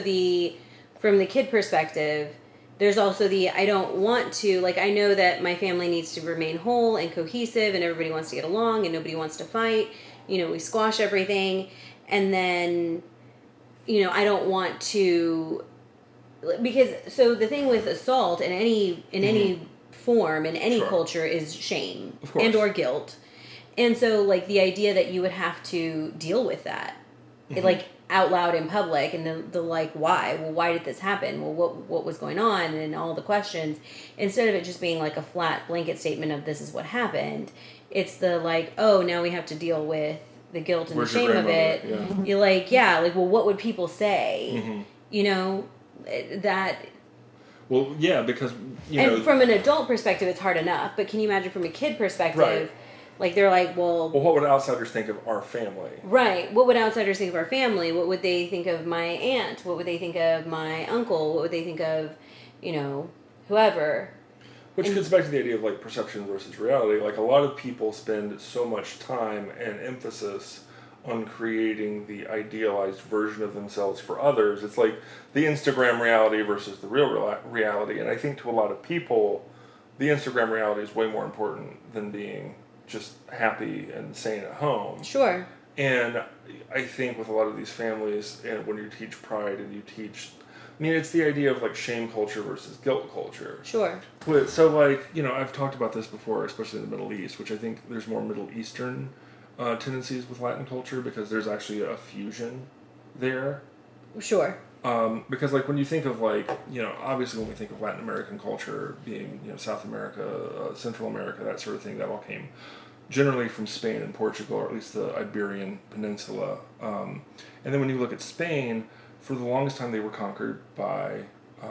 from the kid perspective, there's also I don't want to, like, I know that my family needs to remain whole and cohesive, and everybody wants to get along, and nobody wants to fight. We squash everything, and then, I don't want to, because, so the thing with assault in any form, in any culture, is shame and or guilt. And so, like, the idea that you would have to deal with that, like, out loud in public, and the like, why? Well, why did this happen? Well, what was going on? And all the questions, instead of it just being like a flat blanket statement of this is what happened, it's the, like, oh, now we have to deal with the guilt and Where's the shame of it. Yeah. You're like, well, what would people say? That. Well, yeah, because, and from an adult perspective, it's hard enough. But can you imagine from a kid perspective? Right. Like, they're like, well, what would outsiders think of our family? Right. What would outsiders think of our family? What would they think of my aunt? What would they think of my uncle? What would they think of, whoever? Which gets back to the idea of, like, perception versus reality. Like, a lot of people spend so much time and emphasis on creating the idealized version of themselves for others. It's like the Instagram reality versus the real reality. And I think to a lot of people, the Instagram reality is way more important than being just happy and sane at home. Sure. And I think with a lot of these families, and when you teach pride and you teach, it's the idea of, like, shame culture versus guilt culture. Sure. So, like, I've talked about this before, especially in the Middle East, which I think there's more Middle Eastern tendencies with Latin culture, because there's actually a fusion there. Sure. Because, like, when you think of, like, obviously when we think of Latin American culture being, South America, Central America, that sort of thing, that all came generally from Spain and Portugal, or at least the Iberian Peninsula. And then when you look at Spain, for the longest time they were conquered by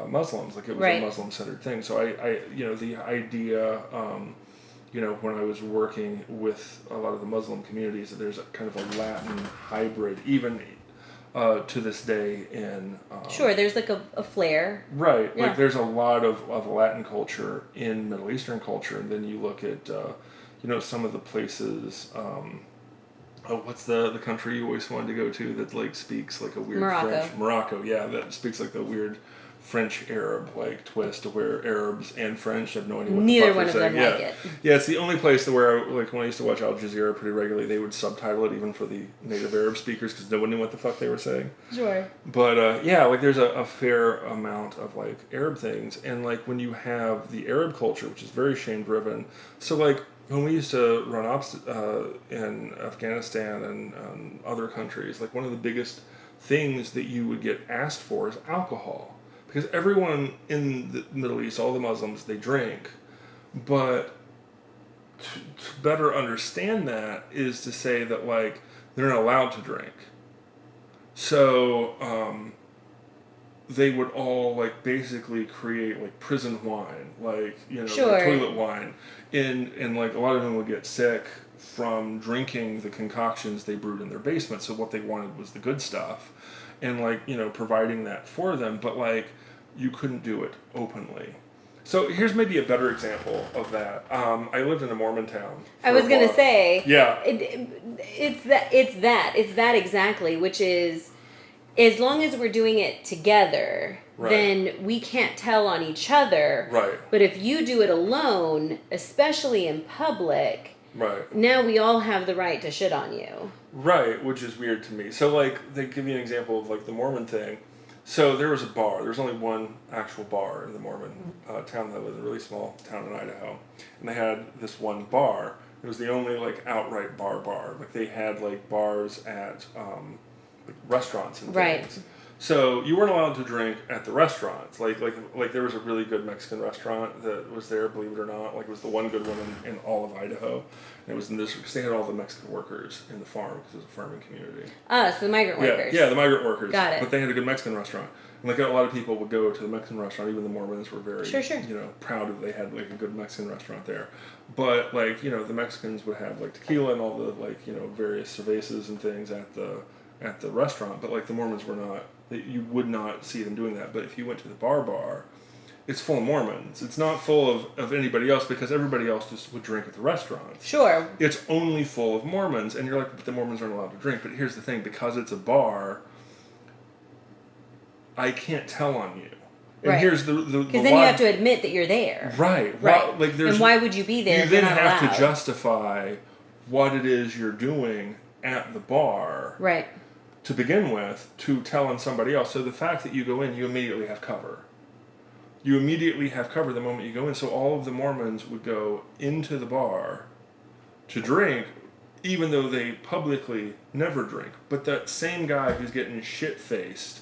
Muslims. Like, it was a Muslim-centered thing. So I the idea, when I was working with a lot of the Muslim communities, that there's a kind of a Latin hybrid, even to this day in... sure, there's like a flair. Right. Yeah. Like, there's a lot of Latin culture in Middle Eastern culture, and then you look at, some of the places... what's the country you always wanted to go to that, like, speaks like a weird French? Morocco, yeah, that speaks like the weird French-Arab, like, twist, to where Arabs and French have no idea what Neither the fuck one of them saying. like it. Yeah, it's the only place where, like, when I used to watch Al Jazeera pretty regularly, they would subtitle it even for the native Arab speakers, because no one knew what the fuck they were saying. Sure. But, like, there's a fair amount of, like, Arab things, and, like, when you have the Arab culture, which is very shame-driven, so, like, when we used to run ops in Afghanistan and other countries, like, one of the biggest things that you would get asked for is alcohol. Because everyone in the Middle East, all the Muslims, they drink. But to better understand that is to say that, like, they're not allowed to drink. So they would all, like, basically create, like, prison wine, like, sure. like toilet wine. And like, a lot of them would get sick from drinking the concoctions they brewed in their basement. So what they wanted was the good stuff. and like, providing that for them, but like you couldn't do it openly. So here's maybe a better example of that. I lived in a Mormon town. I was gonna say, yeah, it's that exactly, which is, as long as we're doing it together, right. then we can't tell on each other. Right. But if you do it alone, especially in public, right. now we all have the right to shit on you. Right, which is weird to me. So like, they give you an example of like the Mormon thing. So there was a bar. There was only one actual bar in the Mormon town that I lived in, a really small town in Idaho. And they had this one bar. It was the only like outright bar. Like they had like bars at like restaurants and things. Right. So you weren't allowed to drink at the restaurants. Like there was a really good Mexican restaurant that was there, believe it or not. Like it was the one good one in all of Idaho. And it was in this because they had all the Mexican workers in the farm because it was a farming community. So the migrant workers. Yeah, the migrant workers. Got it. But they had a good Mexican restaurant. And like a lot of people would go to the Mexican restaurant. Even the Mormons were very, sure. proud that they had like a good Mexican restaurant there. But like, the Mexicans would have like tequila and all the like, various cervezas and things at the restaurant. But like the Mormons were not. You would not see them doing that. But if you went to the bar, it's full of Mormons. It's not full of anybody else because everybody else just would drink at the restaurants. Sure. It's only full of Mormons. And you're like, but the Mormons aren't allowed to drink. But here's the thing. Because it's a bar, I can't tell on you. And right. here's the because then you have to admit that you're there. Right. Right. Well, like and why would you be there? You if then you're not have allowed? to justify what it is you're doing at the bar. Right. To begin with, to tell on somebody else. So the fact that you go in, you immediately have cover. You immediately have cover the moment you go in. So all of the Mormons would go into the bar to drink, even though they publicly never drink. But that same guy who's getting shit-faced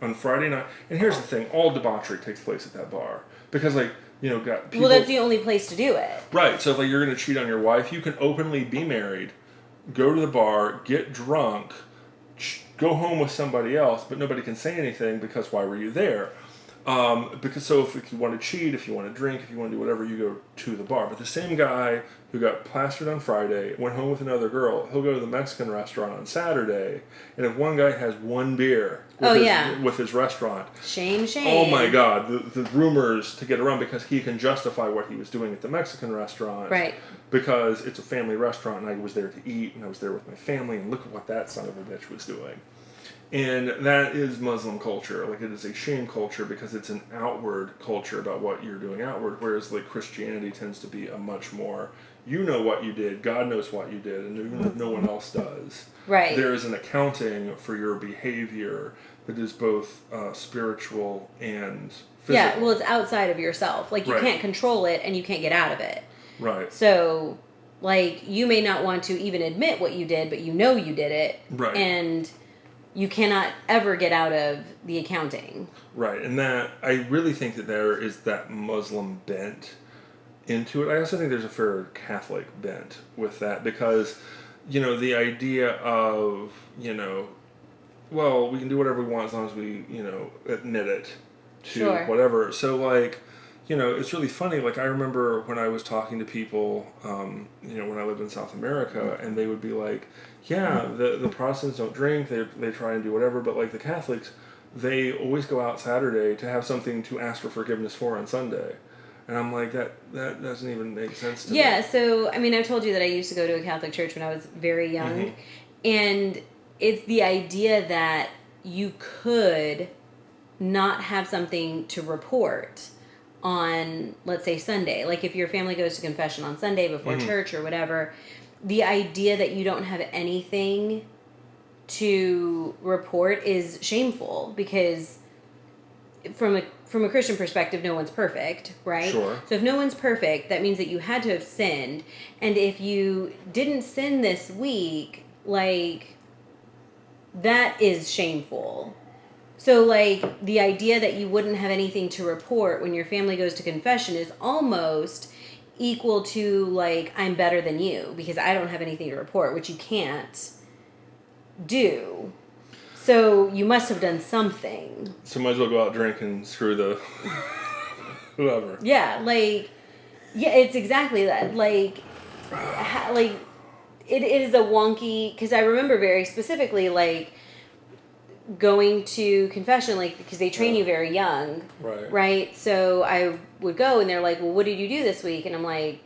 on Friday night... And here's the thing. All debauchery takes place at that bar. Because, like, got people... Well, that's the only place to do it. Right. So if like, you're going to cheat on your wife, you can openly be married, go to the bar, get drunk... go home with somebody else, but nobody can say anything because why were you there? Because so if you want to cheat, if you want to drink, if you want to do whatever, you go to the bar. But the same guy who got plastered on Friday, went home with another girl, he'll go to the Mexican restaurant on Saturday, and if one guy has one beer with his restaurant, shame. Oh my God, the rumors to get around because he can justify what he was doing at the Mexican restaurant. Right. Because it's a family restaurant and I was there to eat and I was there with my family and look at what that son of a bitch was doing. And that is Muslim culture. Like it is a shame culture because it's an outward culture about what you're doing outward, whereas like Christianity tends to be a much more, you know what you did, God knows what you did, and even if no one else does. Right. There is an accounting for your behavior that is both spiritual and physical. Yeah, well, it's outside of yourself. Like, you Right. can't control it, and you can't get out of it. Right. So, like, you may not want to even admit what you did, but you know you did it. Right. And you cannot ever get out of the accounting. Right. And that, I really think that there is that Muslim bent into it. I also think there's a fair Catholic bent with that because, the idea of, well, we can do whatever we want as long as we, admit it to whatever. So, like, it's really funny. Like, I remember when I was talking to people, when I lived in South America, and they would be like, yeah, the Protestants don't drink, they try and do whatever, but, like, the Catholics, they always go out Saturday to have something to ask for forgiveness for on Sunday. And I'm like, that doesn't even make sense to me. Yeah, so, I mean, I've told you that I used to go to a Catholic church when I was very young, Mm-hmm. and it's the idea that you could not have something to report on, let's say, Sunday. Like, if your family goes to confession on Sunday before Mm-hmm. church or whatever, the idea that you don't have anything to report is shameful because from a Christian perspective, no one's perfect, right? Sure. So if no one's perfect, that means that you had to have sinned. And if you didn't sin this week, like, that is shameful. So, like, the idea that you wouldn't have anything to report when your family goes to confession is almost equal to, like, I'm better than you because I don't have anything to report, which you can't do. So, you must have done something. So might as well go out drink and screw the whoever. Yeah, like, yeah, it's exactly that. Like, it is a wonky, because I remember very specifically, like, going to confession, like, because they train you very young. Right. Right? So I would go and they're like, well, what did you do this week? And I'm like,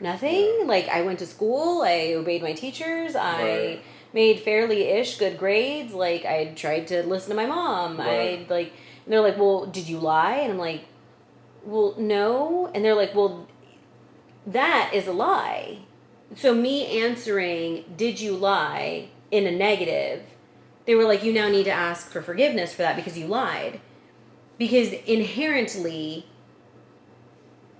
nothing. Yeah. Like, I went to school. I obeyed my teachers. I Right. made fairly-ish good grades. Like, I tried to listen to my mom. Right. And they're like, well, did you lie? And I'm like, well, no. And they're like, well, that is a lie. So me answering, did you lie, in a negative, they were like, you now need to ask for forgiveness for that because you lied. Because inherently,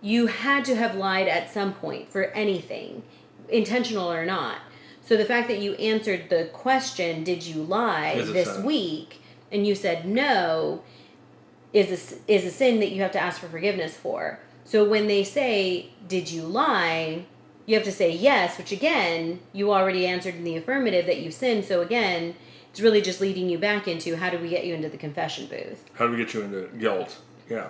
you had to have lied at some point for anything, intentional or not. So the fact that you answered the question, did you lie, this week, and you said no, is a sin that you have to ask for forgiveness for. So when they say, did you lie, you have to say yes, which again, you already answered in the affirmative that you sinned. So again, it's really just leading you back into, how do we get you into the confession booth? How do we get you into guilt? Yeah.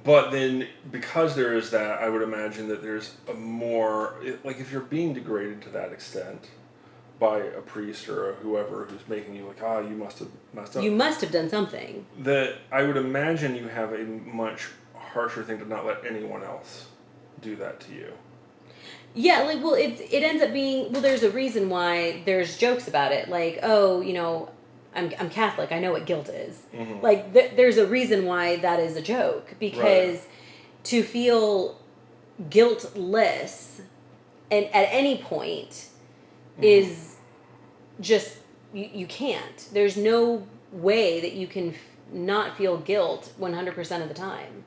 But then, because there is that, I would imagine that there's a more, like, if you're being degraded to that extent by a priest or whoever who's making you like, you must have messed up. You must have done something. That I would imagine you have a much harsher thing to not let anyone else do that to you. Yeah, like, well, it ends up being, well, there's a reason why there's jokes about it. Like, oh, you know, I'm Catholic. I know what guilt is. Mm-hmm. Like, there's a reason why that is a joke. Because to feel guiltless and at any point is just, you can't. There's no way that you can not feel guilt 100% of the time.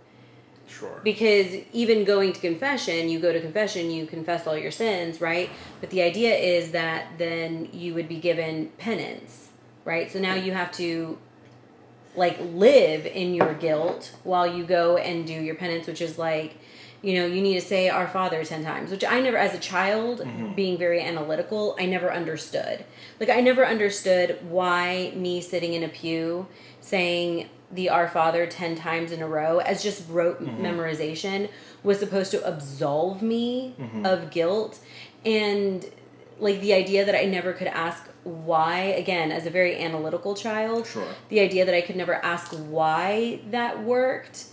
Sure. Because even going to confession, you go to confession, you confess all your sins, right? But the idea is that then you would be given penance, right? So now you have to, like, live in your guilt while you go and do your penance, which is like, you know, you need to say Our Father 10 times, which I never, as a child, being very analytical, I never understood. Like, I never understood why me sitting in a pew saying the Our Father 10 times in a row as just rote memorization was supposed to absolve me of guilt. And, like, the idea that I never could ask why, again, as a very analytical child, the idea that I could never ask why that worked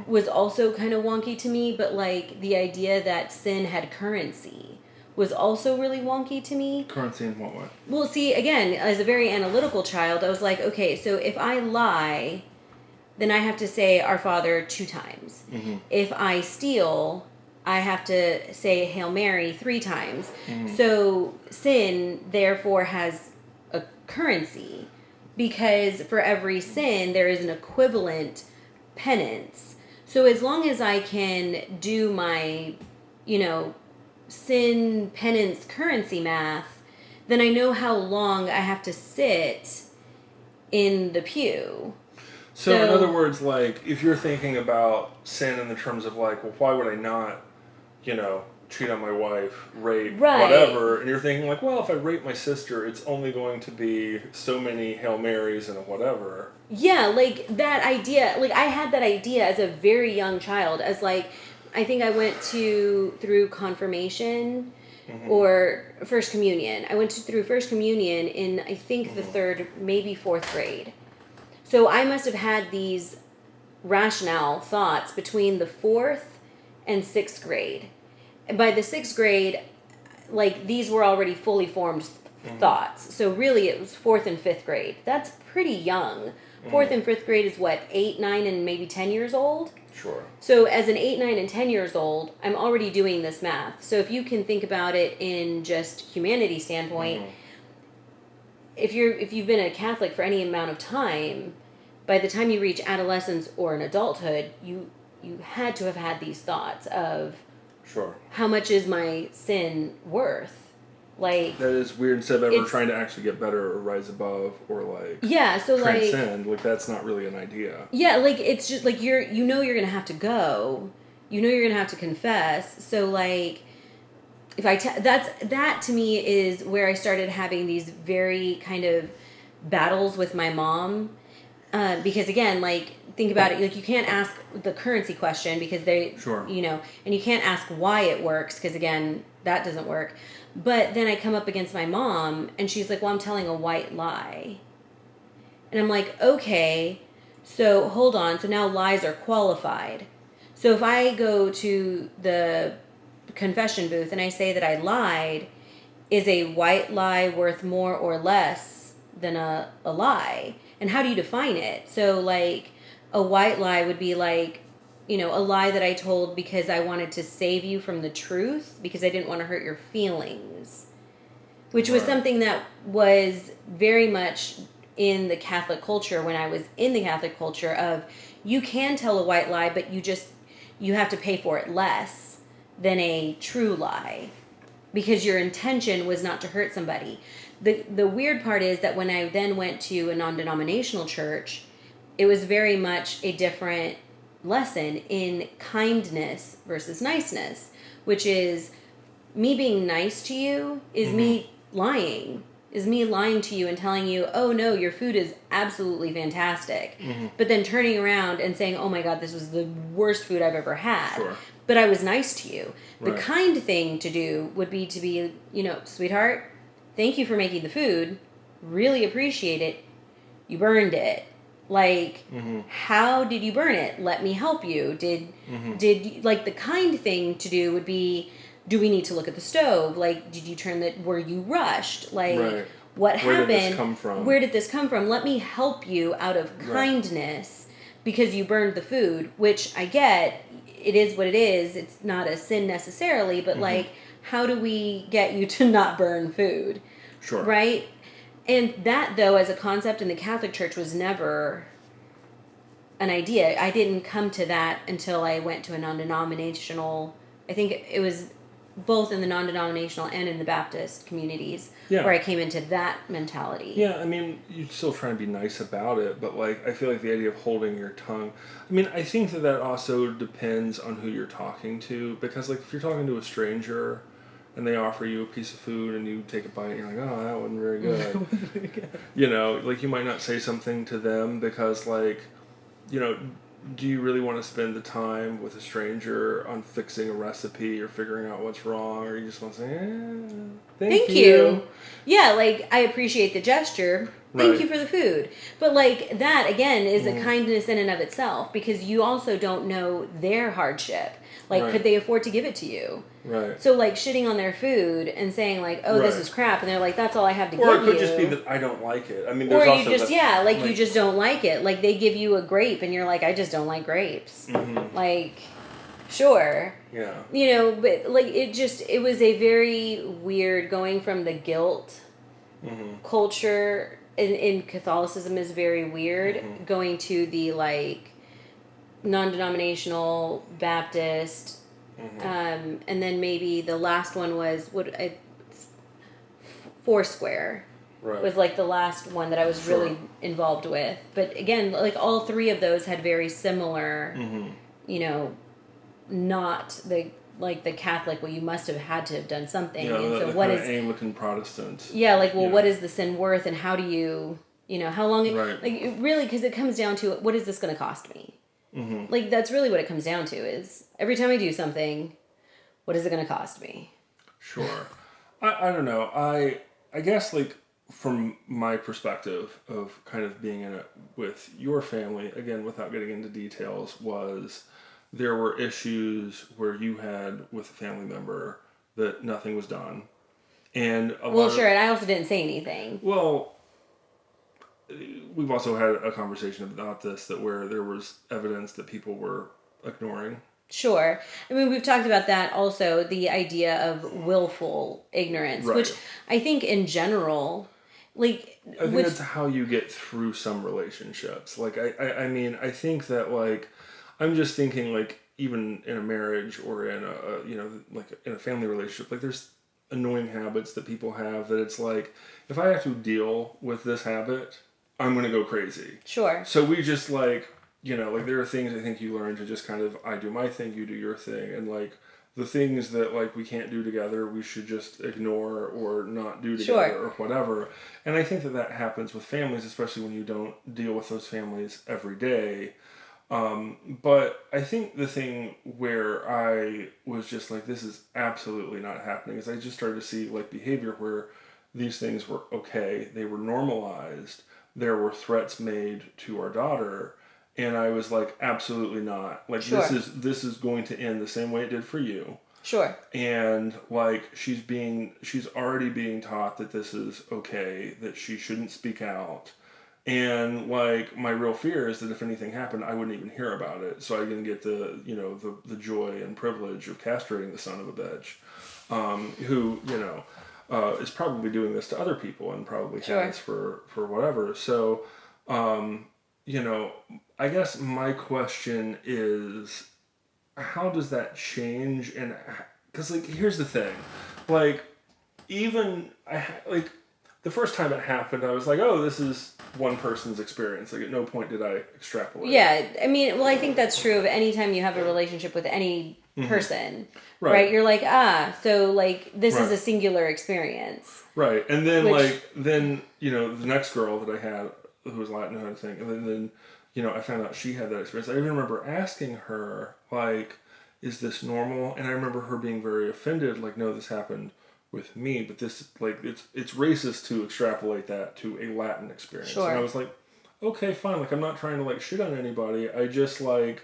was also kind of wonky to me. But, like, the idea that sin had currency was also really wonky to me. Currency in what way? Well, see, again, as a very analytical child, I was like, okay, so if I lie, then I have to say Our Father 2 times. If I steal, I have to say Hail Mary 3 times. So sin, therefore, has a currency. Because for every sin, there is an equivalent penance. So as long as I can do my, you know, sin penance currency math, then I know how long I have to sit in the pew. So in other words, like, if you're thinking about sin in the terms of, like, well, why would I not, you know, cheat on my wife, rape, whatever, and you're thinking, like, well, if I rape my sister, it's only going to be so many Hail Marys and a whatever. Yeah, like, that idea, like, I had that idea as a very young child, as, like, I think I went through confirmation or First Communion. I went through First Communion in, I think, the 3rd, maybe 4th grade. So I must have had these rationale thoughts between the 4th and 6th grade. And by the 6th grade, like, these were already fully formed thoughts. So really it was 4th and 5th grade. That's pretty young. 4th and 5th grade is what, 8, 9, and maybe 10 years old? Sure. So as an 8, 9, and 10 years old, I'm already doing this math. So if you can think about it in just humanity standpoint, if you've been a Catholic for any amount of time, by the time you reach adolescence or an adulthood, you had to have had these thoughts of, how much is my sin worth? Like, that is weird. Instead of ever trying to actually get better or rise above or, like, so transcend, like, that's not really an idea. Yeah, like, it's just like you're gonna have to go, you're gonna have to confess. So, like, if that to me is where I started having these very kind of battles with my mom, because again, like, think about it, like, you can't ask the currency question because they, you know, and you can't ask why it works because, again, that doesn't work. But then I come up against my mom, and she's like, well, I'm telling a white lie. And I'm like, okay, so hold on. So now lies are qualified. So if I go to the confession booth and I say that I lied, is a white lie worth more or less than a lie? And how do you define it? So, like, a white lie would be like, a lie that I told because I wanted to save you from the truth, because I didn't want to hurt your feelings, which was something that was very much in the Catholic culture when I was in the Catholic culture of, you can tell a white lie, but you have to pay for it less than a true lie, because your intention was not to hurt somebody. The weird part is that when I then went to a non-denominational church, it was very much a different lesson in kindness versus niceness, which is me being nice to you is me lying. Is me lying to you and telling you, oh no, your food is absolutely fantastic. But then turning around and saying, oh my God, this was the worst food I've ever had. Sure. But I was nice to you. Right. The kind thing to do would be to be, sweetheart, thank you for making the food. Really appreciate it. You burned it. Like, how did you burn it? Let me help you. Did like, the kind thing to do would be, do we need to look at the stove? Like, did you were you rushed? Like, what happened? Where did this come from? Where did this come from? Let me help you out of kindness because you burned the food, which I get. It is what it is. It's not a sin necessarily, but like, how do we get you to not burn food? Sure. Right? And that, though, as a concept in the Catholic Church was never an idea. I didn't come to that until I went to a non-denominational, I think it was both in the non-denominational and in the Baptist communities where I came into that mentality. Yeah, I mean, you still try and be nice about it, but like, I feel like the idea of holding your tongue, I mean, I think that also depends on who you're talking to, because like, if you're talking to a stranger and they offer you a piece of food and you take a bite and you're like, oh, that wasn't very good. Like, you might not say something to them because, like, do you really want to spend the time with a stranger on fixing a recipe or figuring out what's wrong, or you just want to say, thank you. Yeah, like, I appreciate the gesture. Thank you for the food. But, like, that, again, is a kindness in and of itself, because you also don't know their hardship. Like, could they afford to give it to you? Right. So, like, shitting on their food and saying, like, oh, this is crap, and they're like, that's all I have to give you. Or it could just be that I don't like it. I mean, there's or you also just, you just don't like it. Like, they give you a grape, and you're like, I just don't like grapes. Like, sure. Yeah. But, like, it was a very weird, going from the guilt culture in Catholicism is very weird, going to the, like, non-denominational Baptist, and then maybe the last one was Foursquare. Right. Was like the last one that I was really involved with. But again, like, all three of those had very similar, not the Catholic, well, you must have had to have done something. Yeah, and so the what kind is of Anglican Protestant? Yeah, like, well, what is the sin worth, and how do you, how long? Like, really, because it comes down to, what is this going to cost me? Like, that's really what it comes down to, is every time I do something, what is it going to cost me? Sure. I don't know. I guess, like, from my perspective of kind of being in it with your family, again, without getting into details, was there were issues where you had with a family member that nothing was done. And and I also didn't say anything. Well, we've also had a conversation about this, that where there was evidence that people were ignoring. Sure. I mean, we've talked about that also, the idea of willful ignorance, which I think in general, like... I think that's how you get through some relationships. Like, I mean, I think that, like, I'm just thinking, like, even in a marriage or in like in a family relationship, like, there's annoying habits that people have that it's like, if I have to deal with this habit, I'm going to go crazy. Sure. So we just, like, like, there are things I think you learn to just kind of, I do my thing, you do your thing. And, like, the things that, like, we can't do together, we should just ignore or not do together or whatever. And I think that happens with families, especially when you don't deal with those families every day. But I think the thing where I was just like, this is absolutely not happening, is I just started to see like behavior where these things were okay, they were normalized, there were threats made to our daughter, and I was like, absolutely not. Like Sure. this is going to end the same way it did for you. Sure. And like she's already being taught that this is okay, that she shouldn't speak out. And like my real fear is that if anything happened, I wouldn't even hear about it. So I can get the joy and privilege of castrating the son of a bitch, who is probably doing this to other people and probably Sure. has for whatever. So you know, I guess my question is, how does that change? And because like here's the thing, like even like the first time it happened, I was like, oh, this is one person's experience. Like at no point did I extrapolate. Yeah, I mean, well, I think that's true of any time you have a relationship with any person, right? You're like, so like this is a singular experience, right? And then then the next girl that I had who was Latin and everything, and then I found out she had that experience. I even remember asking her like, is this normal? And I remember her being very offended, like, no, this happened with me, but this like it's racist to extrapolate that to a Latin experience. Sure. And I was like, okay, fine. Like I'm not trying to like shit on anybody. I just like,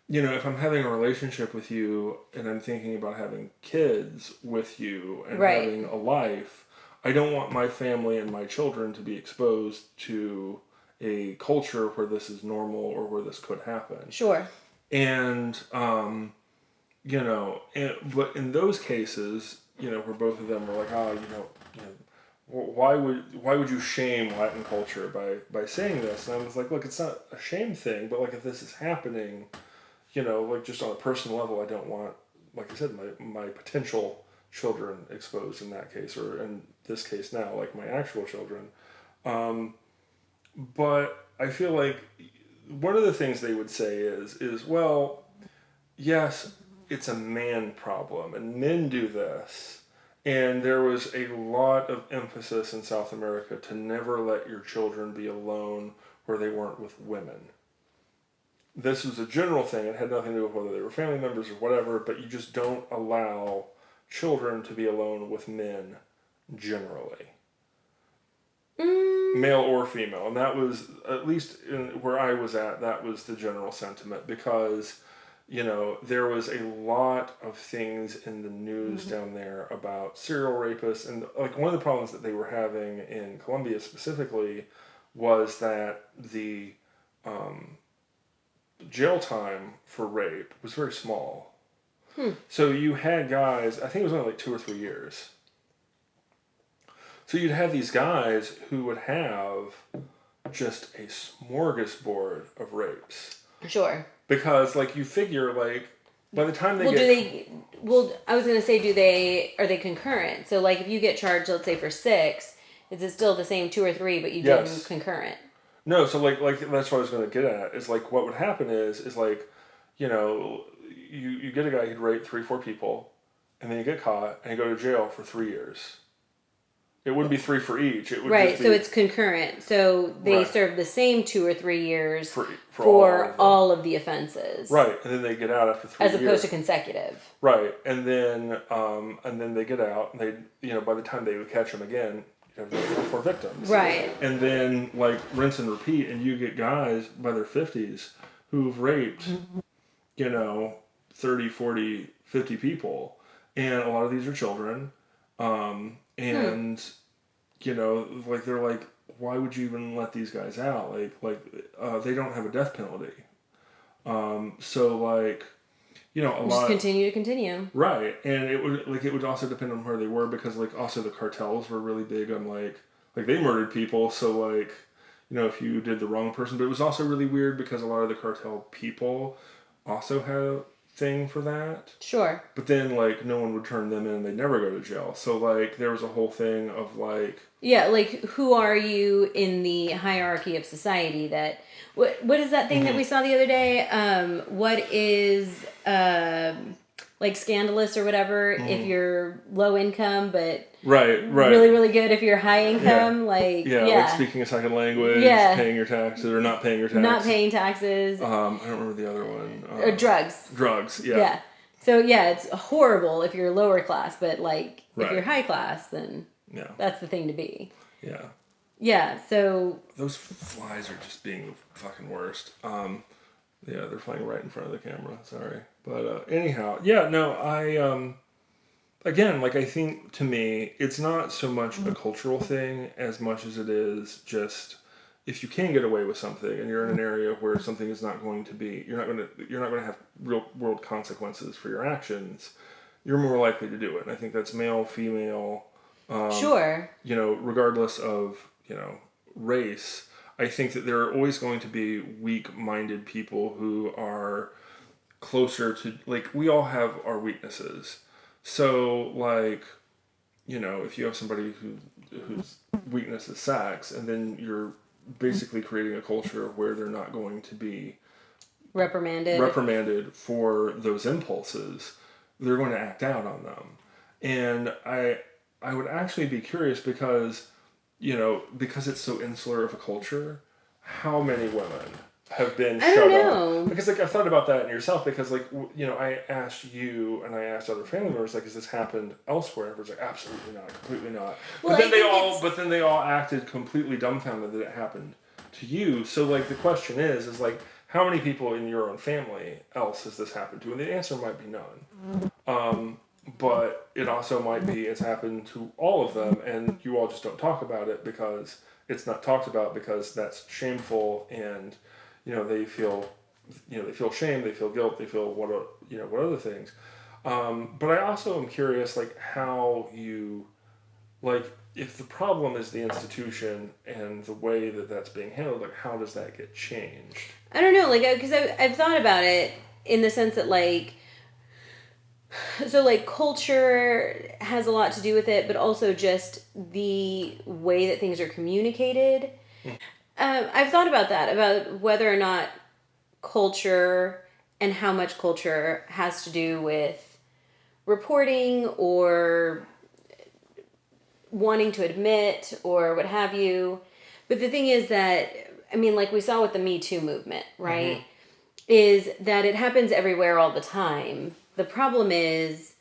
if I'm having a relationship with you and I'm thinking about having kids with you and having a life, I don't want my family and my children to be exposed to a culture where this is normal or where this could happen. Sure. And but in those cases, where both of them were like, why would you shame Latin culture by saying this? And I was like, look, it's not a shame thing, but like if this is happening, like just on a personal level, I don't want, like I said, my potential children exposed in that case, or in this case now, like my actual children. But I feel like one of the things they would say is well, yes, it's a man problem, and men do this. And there was a lot of emphasis in South America to never let your children be alone where they weren't with women. This was a general thing. It had nothing to do with whether they were family members or whatever, but you just don't allow children to be alone with men generally. Male or female. And that was, at least where I was at, that was the general sentiment, because there was a lot of things in the news down there about serial rapists. And like one of the problems that they were having in Colombia specifically was that the jail time for rape was very small. So you had guys, I think it was only like 2 or 3 years. So you'd have these guys who would have just a smorgasbord of rapes. Sure. Because, like, you figure, like, by the time they I was going to say, are they concurrent? So, like, if you get charged, let's say, for 6, is it still the same 2 or 3, but you did concurrent? No, so, like that's what I was going to get at, is, like, what would happen is like, you get a guy who'd rape 3, 4 people, and then you get caught, and you go to jail for 3 years. It wouldn't be 3 for each. It would just be, so it's concurrent. So they serve the same 2 or 3 years for all of the offenses. Right, and then they get out after 3 years. As opposed to consecutive. Right, and then they get out, and they, by the time they would catch them again, you have 4 victims. Right. And then, like, rinse and repeat, and you get guys by their 50s who've raped, 30, 40, 50 people, and a lot of these are children. And like they're like, why would you even let these guys out? They don't have a death penalty. So like, a lot. Just continue. Right, and it would also depend on where they were, because like also the cartels were really big on like they murdered people. So like, if you did the wrong person, but it was also really weird because a lot of the cartel people also had a thing for that. Sure. But then like no one would turn them in, they'd never go to jail. So like there was a whole thing of like, yeah, like who are you in the hierarchy of society? That what is that thing that we saw the other day? What is like scandalous or whatever if you're low income but Right. really, really good if you're high income. Like speaking a second language, paying your taxes or not paying your taxes. Not paying taxes. I don't remember the other one. Drugs. Drugs, yeah. Yeah. So it's horrible if you're lower class, but like if you're high class, then that's the thing to be. Yeah. Yeah, so... Those flies are just being the fucking worst. They're flying right in front of the camera. Sorry. But anyhow, again, like I think to me, it's not so much a cultural thing as much as it is just if you can get away with something and you're in an area where something is not going to be, you're not going to have real world consequences for your actions, you're more likely to do it. And I think that's male, female, sure. Regardless of, race. I think that there are always going to be weak-minded people who are closer to, like, we all have our weaknesses. So, like, if you have somebody whose weakness is sex, and then you're basically creating a culture where they're not going to be reprimanded for those impulses, they're going to act out on them. And I would actually be curious because it's so insular of a culture, how many women have been shut up? Because, like, I've thought about that in yourself because, like, I asked you and I asked other family members, like, has this happened elsewhere? And it was like, absolutely not, completely not. Well, but then they all acted completely dumbfounded that it happened to you. So, like, the question is like, how many people in your own family else has this happened to? And the answer might be none. But it also might be it's happened to all of them, and you all just don't talk about it because it's not talked about because that's shameful, and they feel shame, they feel guilt, they feel what other things. But I also am curious, like, how you, like, if the problem is the institution and the way that that's being handled, like, how does that get changed? I don't know, like, because I've thought about it in the sense that, like, so, like, culture has a lot to do with it, but also just the way that things are communicated. I've thought about that, about whether or not culture and how much culture has to do with reporting or wanting to admit or what have you. But the thing is that, I mean, like we saw with the Me Too movement, right? Is that it happens everywhere all the time. The problem is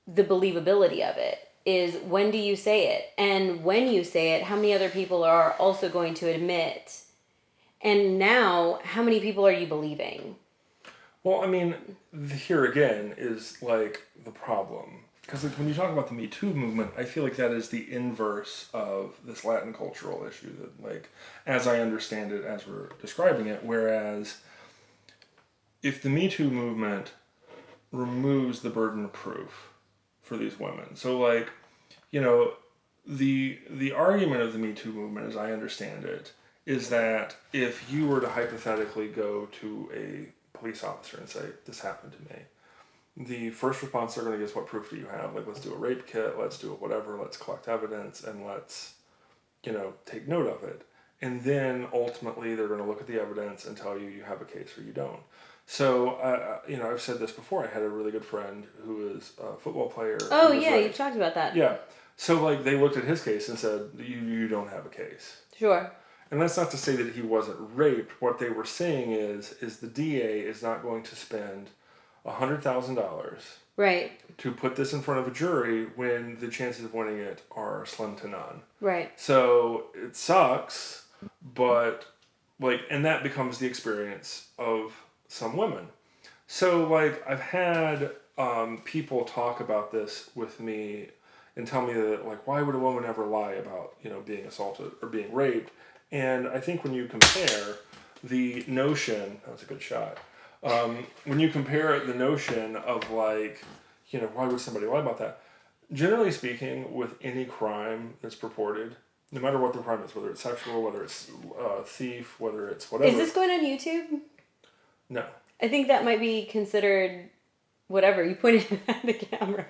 the believability of it. Is when do you say it? And when you say it, how many other people are also going to admit? And now, how many people are you believing? Well, I mean, here again is, like, the problem. Because, like, when you talk about the Me Too movement, I feel like that is the inverse of this Latin cultural issue that, like, as I understand it, as we're describing it, whereas if the Me Too movement removes the burden of proof for these women, so, like, the argument of the Me Too movement, as I understand it, is that if you were to hypothetically go to a police officer and say, this happened to me, the first response they're going to get is, what proof do you have? Like, let's do a rape kit, let's do whatever, let's collect evidence, and let's, take note of it. And then, ultimately, they're going to look at the evidence and tell you you have a case or you don't. So, I've said this before. I had a really good friend who is a football player. Oh, yeah, you've talked about that. Yeah. So, like, they looked at his case and said, you don't have a case. Sure. And that's not to say that he wasn't raped. What they were saying is the DA is not going to spend $100,000 right to put this in front of a jury when the chances of winning it are slim to none. Right. So it sucks, but, like, and that becomes the experience of some women. So, like, I've had people talk about this with me and tell me that, like, why would a woman ever lie about, being assaulted or being raped? And I think when you compare the notion, that was a good shot, when you compare the notion of, like, why would somebody lie about that? Generally speaking, with any crime that's purported, no matter what the crime is, whether it's sexual, whether it's thief, whether it's whatever. Is this going on YouTube? No. I think that might be considered whatever. You pointed at the camera.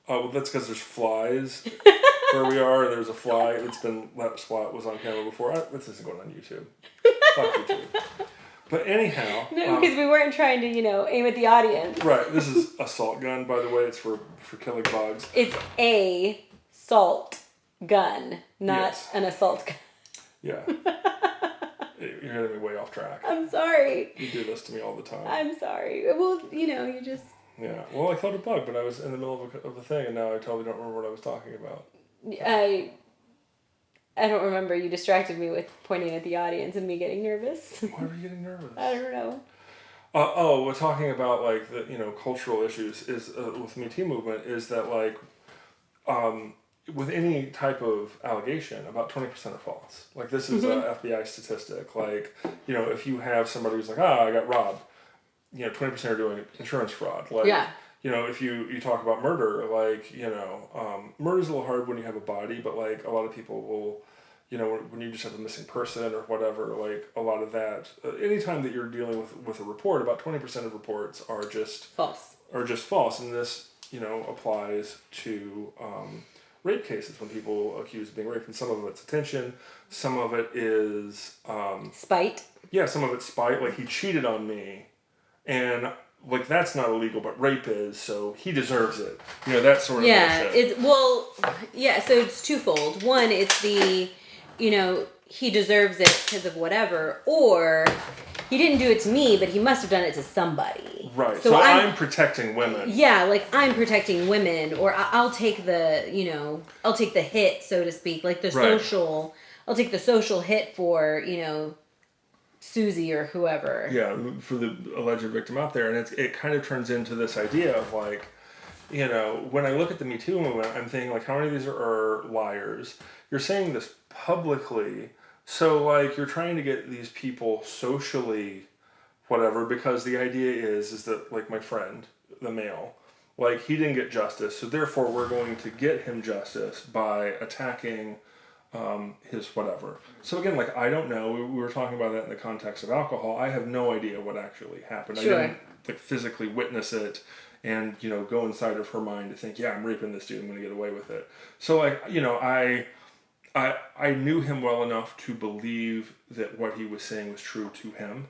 Oh, well, that's because there's flies where we are, and there's a fly that was on camera before. This isn't going on YouTube. Fuck YouTube. But anyhow, no, because we weren't trying to, aim at the audience. Right. This is a salt gun, by the way. It's for killing bugs. It's a salt gun, not an assault gun. Yeah. You're getting me way off track. I'm sorry. You do this to me all the time. I'm sorry. Well, you just... Yeah. Well, I killed a bug, but I was in the middle of the thing, and now I totally don't remember what I was talking about. I don't remember. You distracted me with pointing at the audience and me getting nervous. Why were you getting nervous? I don't know. We're talking about like the cultural issues is with the Me Too movement is that like with any type of allegation, about 20% are false. Like this is a FBI statistic. Like if you have somebody who's like, I got robbed, 20% are doing insurance fraud. Like if you talk about murder, like murder's a little hard when you have a body, but like a lot of people will. When you just have a missing person or whatever, like a lot of that, anytime that you're dealing with a report, about 20% of reports are just false. And this, applies to rape cases when people accused of being raped. And some of it's attention, some of it is spite. Yeah, some of it's spite. Like he cheated on me, and like that's not illegal, but rape is, so he deserves it. That sort of bullshit. So it's twofold. One, it's the he deserves it because of whatever, or he didn't do it to me, but he must have done it to somebody. Right. So I'm protecting women. Yeah, like I'm protecting women, or I'll take the, I'll take the hit, so to speak, like the social, I'll take the social hit for, Susie or whoever. Yeah, for the alleged victim out there. And it kind of turns into this idea of like, when I look at the Me Too movement, I'm thinking like, how many of these are liars? You're saying this publicly, so like you're trying to get these people socially whatever, because the idea is that like my friend, the male, like he didn't get justice, so therefore we're going to get him justice by attacking his whatever. So again, like I don't know, we were talking about that in the context of alcohol. I have no idea what actually happened. Sure. I didn't like physically witness it and go inside of her mind to think, yeah, I'm raping this dude, I'm gonna get away with it. So like I knew him well enough to believe that what he was saying was true to him.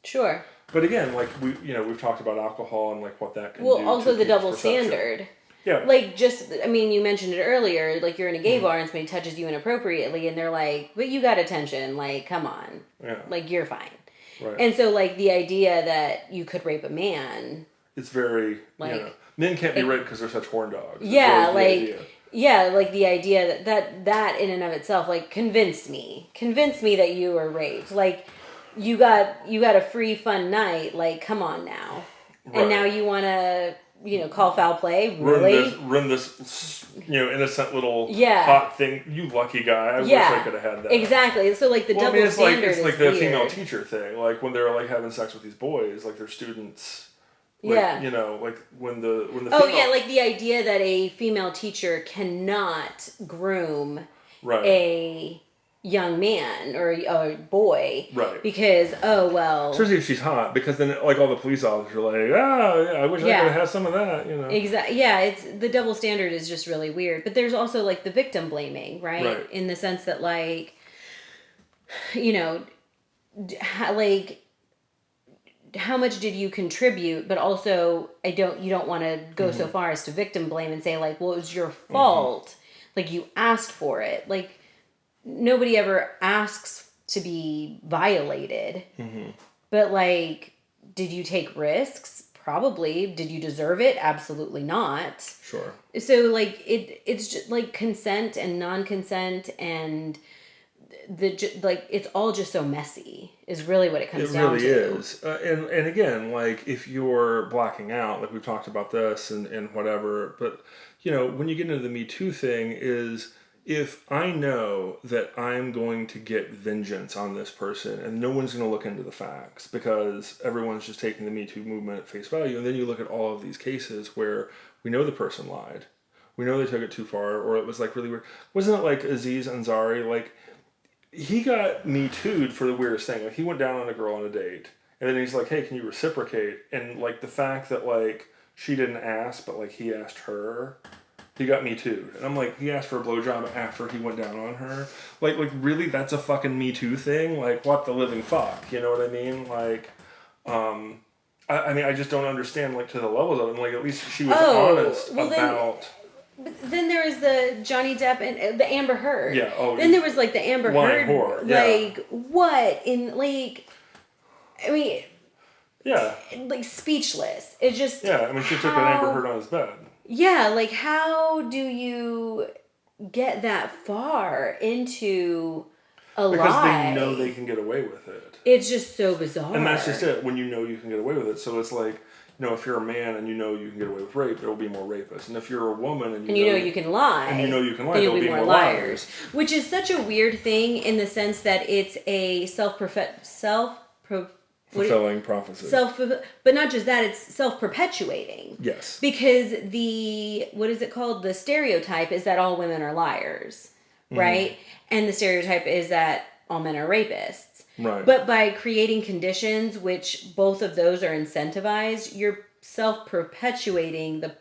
Sure. But again, like we've talked about alcohol and like what that can do. Well, also the double standard. Yeah. Like you mentioned it earlier, like you're in a gay bar and somebody touches you inappropriately and they're like, but you got attention, like, come on. Yeah. Like you're fine. Right. And so like the idea that you could rape a man. It's very, like, men can't be raped because they're such horn dogs. Yeah, like the idea that in and of itself, like, convinced me that you were raped. Like, you got a free fun night. Like, come on now, and now you want to, call foul play. Really, run this, innocent little hot thing. You lucky guy. I wish I could have had that. Exactly. So like the double standard it's like is the weird. female teacher thing. Like when they're like having sex with these boys, like their students. Like, like when the female... like the idea that a female teacher cannot groom a young man or a boy, right? Because especially if she's hot, because then like all the police officers are like, I wish I could have had some of that, Exactly. Yeah, it's the double standard is just really weird. But there's also like the victim blaming, right? In the sense that like, like, how much did you contribute? But also, you don't want to go so far as to victim blame and say like, well, it was your fault. Like you asked for it. Like nobody ever asks to be violated. But like, did you take risks? Probably. Did you deserve it? Absolutely not. Sure. So like it's just like consent and non-consent and it's all just so messy is really what it comes down to. It really is. And again, like if you're blacking out, like we've talked about this and whatever, but when you get into the Me Too thing is if I know that I'm going to get vengeance on this person and no one's going to look into the facts because everyone's just taking the Me Too movement at face value, and then you look at all of these cases where we know the person lied. We know they took it too far, or it was like really weird. Wasn't it like Aziz Ansari, like he got Me Too'd for the weirdest thing. Like he went down on a girl on a date, and then he's like, "Hey, can you reciprocate?" And like the fact that like she didn't ask, but like he asked her, he got Me Too. And I'm like, he asked for a blowjob after he went down on her. Like really, that's a fucking Me Too thing? Like, what the living fuck? You know what I mean? Like, I mean, I just don't understand, like, to the levels of it. And, like, at least she was honest about... Then there was the Johnny Depp and the Amber Heard. Yeah, Then there was, like, the Amber Heard. Whore. Like, what? In, like... I mean... Yeah. Like, speechless. It just... Yeah, I mean, she took an Amber Heard on his bed. Yeah, like, how do you get that far into a lie? Because they know they can get away with it. It's just so bizarre. And that's just it, when you know you can get away with it. So it's like, you know, if you're a man and you know you can get away with rape, there will be more rapists. And if you're a woman and you know you can lie, and you know you can lie, then there'll you'll be more liars. Which is such a weird thing in the sense that it's a fulfilling prophecy. But not just that, it's self-perpetuating. Yes. Because what is it called? The stereotype is that all women are liars, right? And the stereotype is that all men are rapists. Right. But by creating conditions which both of those are incentivized, you're self-perpetuating the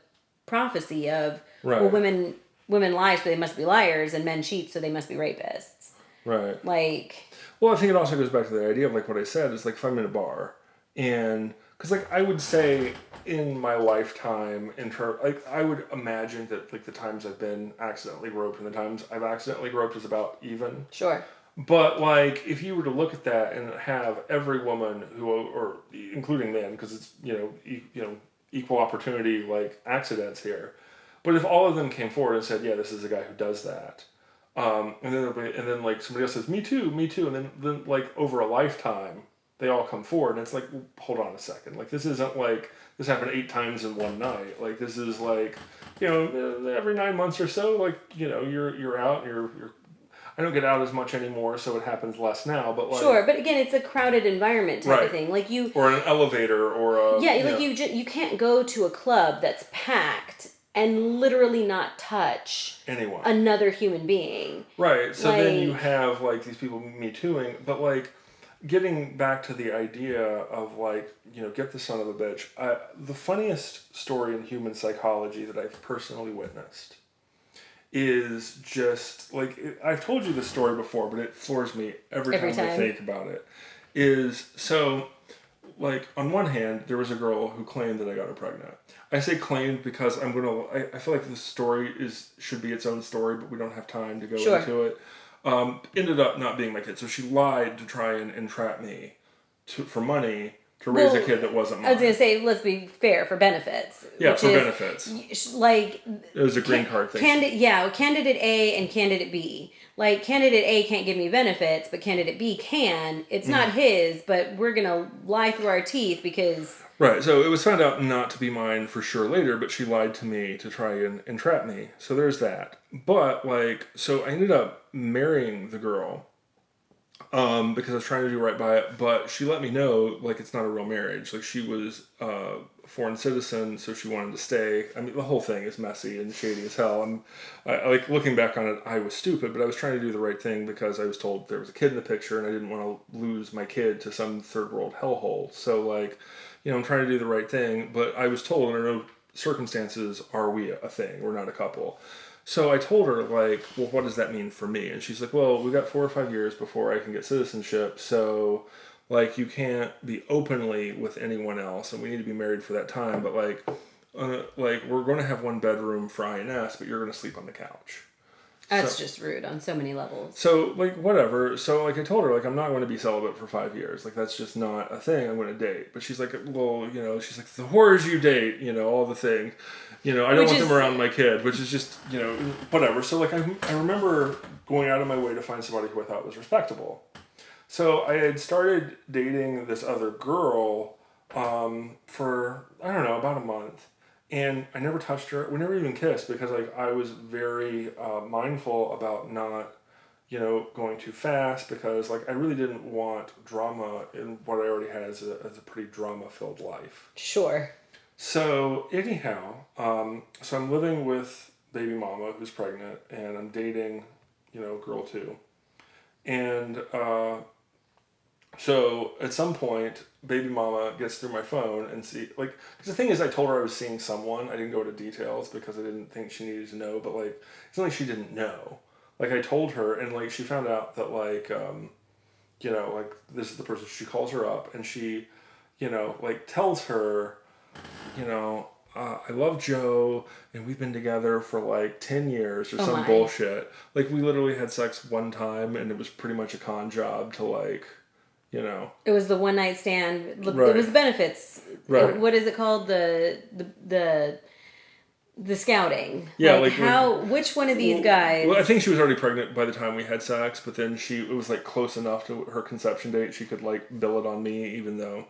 prophecy of, well, women lie, so they must be liars, and men cheat, so they must be rapists. Right. Like... Well, I think it also goes back to the idea of, like, what I said is, like, if I'm in a bar, and... Because, like, I would say in my lifetime, like, I would imagine that, like, the times I've been accidentally groped and the times I've accidentally groped is about even. Sure. But, like, if you were to look at that and have every woman or including men, because it's, equal opportunity, like, accidents here. But if all of them came forward and said, yeah, this is a guy who does that. And then like somebody else says, me too. And then like over a lifetime, they all come forward and it's like, well, hold on a second. Like, this isn't like, this happened 8 times in one night. Like, this is like, every 9 months or so, like, you're out and you're I don't get out as much anymore, so it happens less now. But like, sure, but again, it's a crowded environment type of thing. Like or in an elevator, or you can't go to a club that's packed and literally not touch anyone, another human being. Right. So then you have like these people Me Tooing, but like getting back to the idea of like get the son of a bitch. The funniest story in human psychology that I've personally witnessed is just like, I've told you this story before, but it floors me every time I think about it. Is so, like, on one hand, there was a girl who claimed that I got her pregnant. I say claimed because I feel like this story should be its own story, but we don't have time to go into it. Ended up not being my kid, so she lied to try and entrap me for money to raise a kid that wasn't mine. I was going to say, let's be fair, for benefits. Yeah, for benefits. Like... It was a green card thing. Candidate A and candidate B. Like, candidate A can't give me benefits, but candidate B can. It's not his, but we're going to lie through our teeth because... Right, so it was found out not to be mine for sure later, but she lied to me to try and entrap me. So there's that. But, like, so I ended up marrying the girl because I was trying to do right by it, but she let me know, like, it's not a real marriage. Like, she was a foreign citizen, so she wanted to stay. I mean, the whole thing is messy and shady as hell. Like, looking back on it, I was stupid, but I was trying to do the right thing because I was told there was a kid in the picture, and I didn't want to lose my kid to some third world hellhole. So, like, I'm trying to do the right thing, but I was told under no circumstances are we a thing. We're not a couple. So I told her, like, well, what does that mean for me? And she's like, well, we got 4 or 5 years before I can get citizenship, so, like, you can't be openly with anyone else, and we need to be married for that time, but, like, we're going to have 1 bedroom for INS, but you're going to sleep on the couch. That's just rude on so many levels. So, like, whatever. So, like, I told her, like, I'm not going to be celibate for 5 years. Like, that's just not a thing I'm going to date. But she's like, well, she's like, the whores you date, all the things. I don't want them around my kid, which is just, whatever. So, like, I remember going out of my way to find somebody who I thought was respectable. So, I had started dating this other girl for, I don't know, about a month. And I never touched her. We never even kissed because, like, I was very mindful about not, going too fast because, like, I really didn't want drama in what I already had as a pretty drama-filled life. Sure. So, anyhow, so I'm living with baby mama who's pregnant, and I'm dating, girl 2. And so, at some point, baby mama gets through my phone and see, like, because the thing is, I told her I was seeing someone. I didn't go into details because I didn't think she needed to know, but, like, it's not like she didn't know. Like, I told her, and, like, she found out that, like, like, this is the person. She calls her up, and she, like, tells her, I love Joe, and we've been together for like 10 years or some bullshit. Like, we literally had sex one time, and it was pretty much a con job to, like, It was the one night stand. Right. It was benefits. Right. What is it called? The scouting. Yeah, which one of these guys? Well, I think she was already pregnant by the time we had sex, but then it was like close enough to her conception date. She could like bill it on me, even though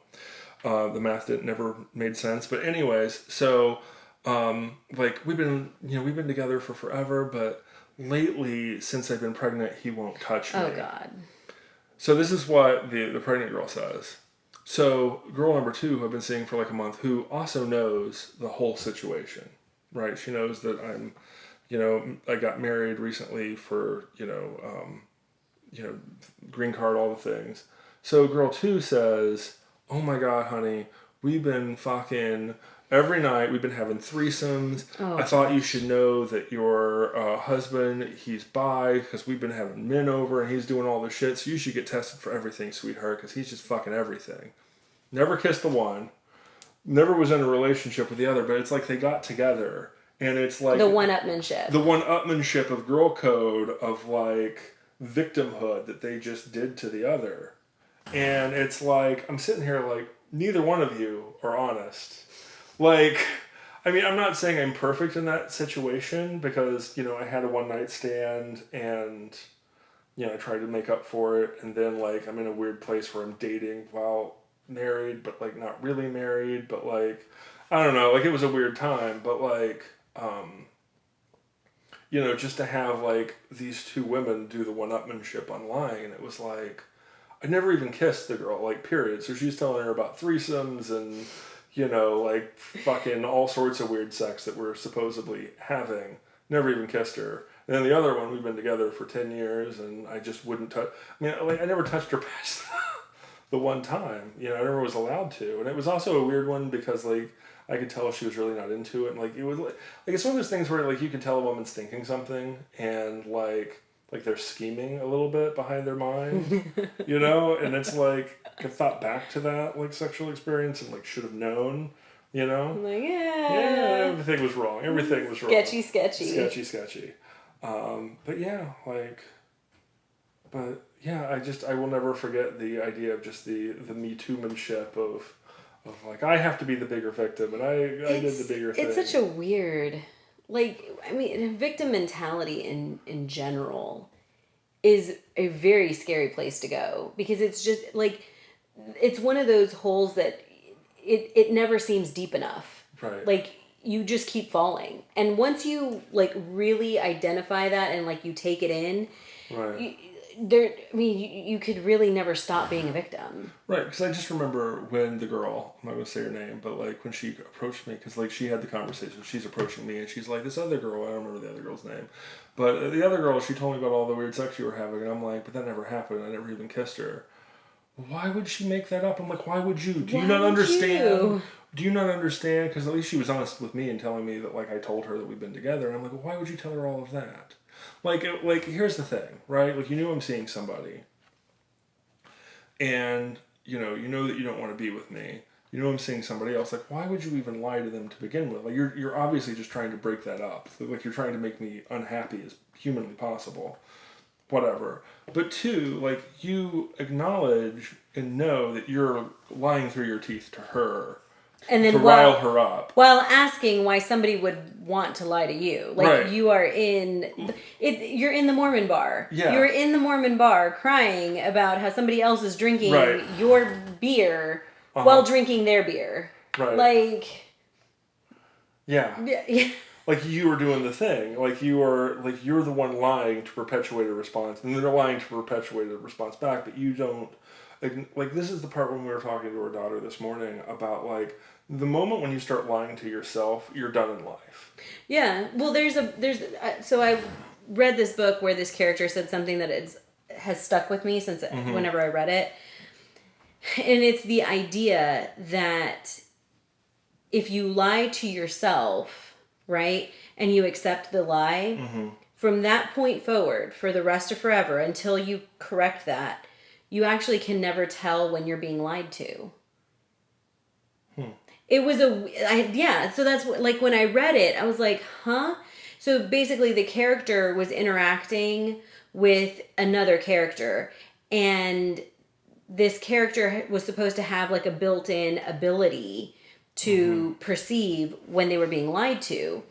the math never made sense. But anyways, so like we've been together for forever, but lately since I've been pregnant, he won't touch me. Oh God. So this is what the pregnant girl says. So girl number 2, who I've been seeing for like a month, who also knows the whole situation, right? She knows that I'm, I got married recently for, green card, all the things. So girl 2 says, oh my God, honey, we've been fucking every night. We've been having threesomes. I thought you should know that your husband, he's bi, because we've been having men over and he's doing all this shit. So you should get tested for everything, sweetheart, because he's just fucking everything. Never kissed the one. Never was in a relationship with the other, but it's like they got together. And it's like... The one-upmanship. The one-upmanship of girl code, of like victimhood that they just did to the other. And it's like, I'm sitting here like, neither one of you are honest. Like, I mean, I'm not saying I'm perfect in that situation because, I had a one-night stand and, I tried to make up for it. And then, like, I'm in a weird place where I'm dating while married, but, like, not really married. But, like, I don't know. Like, it was a weird time. But, like, just to have, like, these two women do the one-upmanship online, and it was like... I never even kissed the girl, like, period. So she's telling her about threesomes and, like, fucking all sorts of weird sex that we're supposedly having. Never even kissed her. And then the other one, we've been together for 10 years, and I just wouldn't touch... I mean, like, I never touched her past the one time. I never was allowed to. And it was also a weird one because, like, I could tell she was really not into it. And, like, it was, like, it's one of those things where, like, you can tell a woman's thinking something, and, like they're scheming a little bit behind their mind, and it's like, I thought back to that, like, sexual experience and, like, should have known, Like, everything was wrong. Everything was wrong. Sketchy. But yeah, like, I will never forget the idea of just the Me Too-manship of like, I have to be the bigger victim, and I did the bigger thing. It's such a weird... Like, I mean, victim mentality in general is a very scary place to go because it's just, like, it's one of those holes that it never seems deep enough. Right. Like, you just keep falling. And once you, like, really identify that and, like, you take it in, right. You could really never stop being a victim. Right, because I just remember when the girl, I'm not going to say her name, but, like, when she approached me, because, like, she had the conversation, she's approaching me, and she's like, this other girl, I don't remember the other girl's name, but the other girl, she told me about all the weird sex you were having, and I'm like, but that never happened, I never even kissed her. Why would she make that up? I'm like, why would you? Do you not understand? Do you not understand? Because at least she was honest with me and telling me that, like, I told her that we've been together, and I'm like, well, why would you tell her all of that? Like, here's the thing, right? Like, you knew I'm seeing somebody, and, you know that you don't want to be with me. You know I'm seeing somebody else. Like, why would you even lie to them to begin with? Like, you're obviously just trying to break that up. Like, you're trying to make me unhappy as humanly possible. Whatever. But 2, like, you acknowledge and know that you're lying through your teeth to her. And then to rile her up. While asking why somebody would want to lie to you. Like, right. You are you're in the Mormon bar. Yeah. You're in the Mormon bar crying about how somebody else is drinking your beer while drinking their beer. Right. Like... Yeah. Yeah. Like, you were doing the thing. Like, you're the one lying to perpetuate a response. And they're lying to perpetuate a response back, but you don't... Like, this is the part when we were talking to our daughter this morning about, like, the moment when you start lying to yourself, you're done in life. Yeah. Well, so I read this book where this character said something that has stuck with me since whenever I read it. And it's the idea that if you lie to yourself, right, and you accept the lie, from that point forward, for the rest of forever, until you correct that, you actually can never tell when you're being lied to. It was so that's what, like, when I read it, I was like, huh? So basically, the character was interacting with another character, and this character was supposed to have like a built-in ability to perceive when they were being lied to.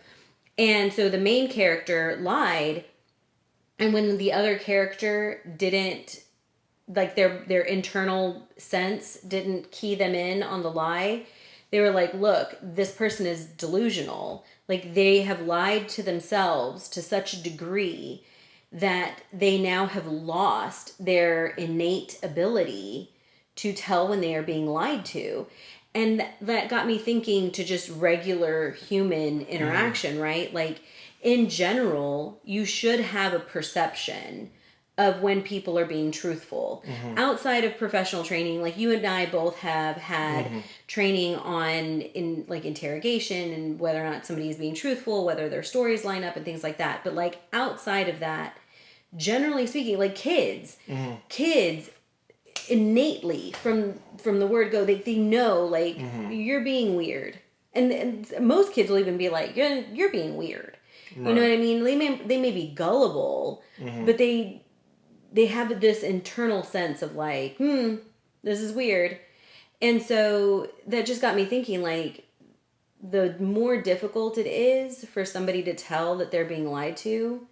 And so the main character lied, and when the other character didn't, like, their internal sense didn't key them in on the lie, they were like, look, this person is delusional. Like, they have lied to themselves to such a degree that they now have lost their innate ability to tell when they are being lied to. And that got me thinking to just regular human interaction, right? Like, in general, you should have a perception of when people are being truthful. Outside of professional training, like, you and I both have had training on in like interrogation and whether or not somebody is being truthful, whether their stories line up and things like that. But like, outside of that, generally speaking, like, kids innately from the word go, they know, like, you're being weird. And most kids will even be like, you're being weird. Right. You know what I mean? They may be gullible, but they have this internal sense of like, this is weird. And so that just got me thinking, like, the more difficult it is for somebody to tell that they're being lied to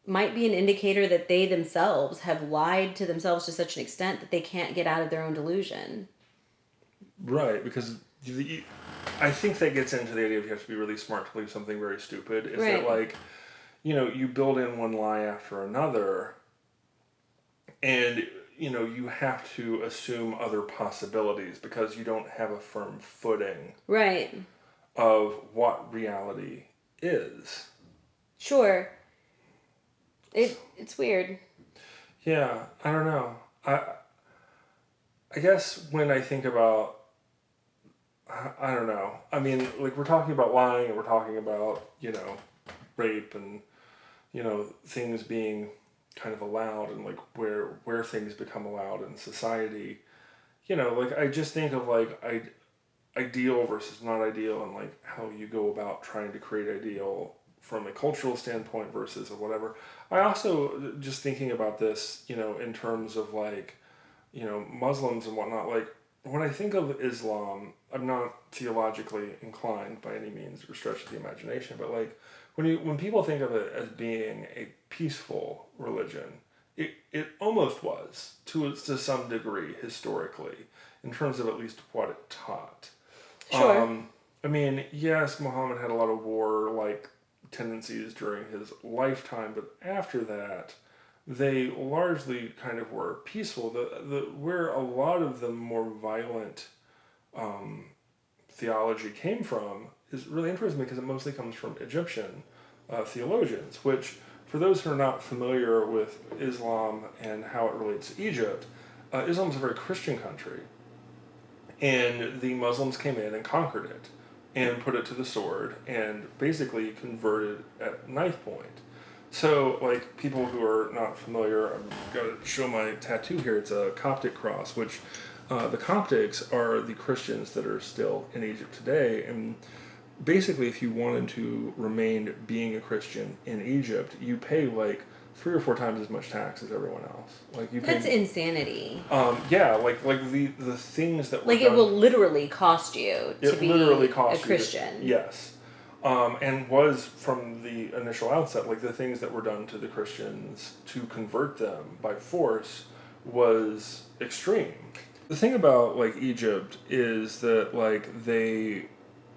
might be an indicator that they themselves have lied to themselves to such an extent that they can't get out of their own delusion. Right, because I think that gets into the idea of you have to be really smart to believe something very stupid. Is right. That, like, you build in one lie after another, and, you have to assume other possibilities because you don't have a firm footing. Right. Of what reality is. Sure. It's weird. Yeah, I don't know. I guess when I think about, I don't know. I mean, like, we're talking about lying and we're talking about, rape and, things being kind of allowed and, like, where things become allowed in society. Like, I just think of, like, ideal versus not ideal, and, like, how you go about trying to create ideal from a cultural standpoint versus whatever. I also, just thinking about this, in terms of, like, Muslims and whatnot, like, when I think of Islam, I'm not theologically inclined by any means or stretch of the imagination, but, like, when people think of it as being a peaceful religion, it almost was to some degree historically, in terms of at least what it taught. Sure. I mean, yes, Muhammad had a lot of war-like tendencies during his lifetime, but after that, they largely kind of were peaceful. Where a lot of the more violent theology came from is really interesting because it mostly comes from Egyptian theologians, which, for those who are not familiar with Islam and how it relates to Egypt, Islam is a very Christian country. And the Muslims came in and conquered it and put it to the sword and basically converted at knife point. So, like, people who are not familiar, I'm going to show my tattoo here. It's a Coptic cross, which the Coptics are the Christians that are still in Egypt today. And basically, if you wanted to remain being a Christian in Egypt, you pay, like, 3 or 4 times as much tax as everyone else. Like, you pay, that's insanity. Yeah, like the things that were like, done, it will literally cost you to be a Christian. Yes. And was from the initial outset, like, the things that were done to the Christians to convert them by force was extreme. The thing about, like, Egypt is that, like, they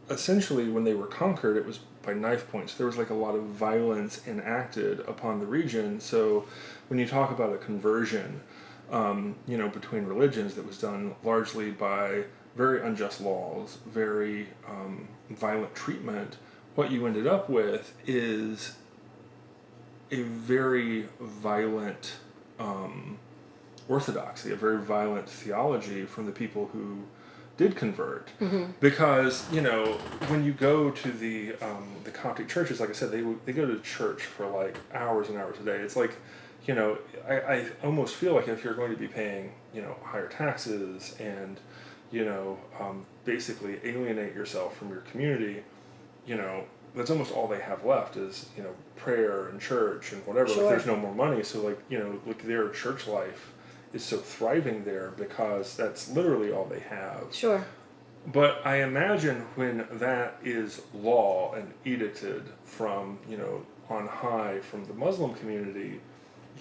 essentially, when they were conquered, it was by knife points. There was, like, a lot of violence enacted upon the region. So when you talk about a conversion, between religions, that was done largely by very unjust laws, very violent treatment, what you ended up with is a very violent orthodoxy, a very violent theology from the people who did convert. Because, when you go to the Coptic churches, like I said, they go to church for like hours and hours a day. It's like, I almost feel like if you're going to be paying, higher taxes and, basically alienate yourself from your community, that's almost all they have left is, prayer and church and whatever. Sure. Like, there's no more money. So like their church life is so thriving there because that's literally all they have. Sure. But I imagine when that is law and edicted from, on high from the Muslim community,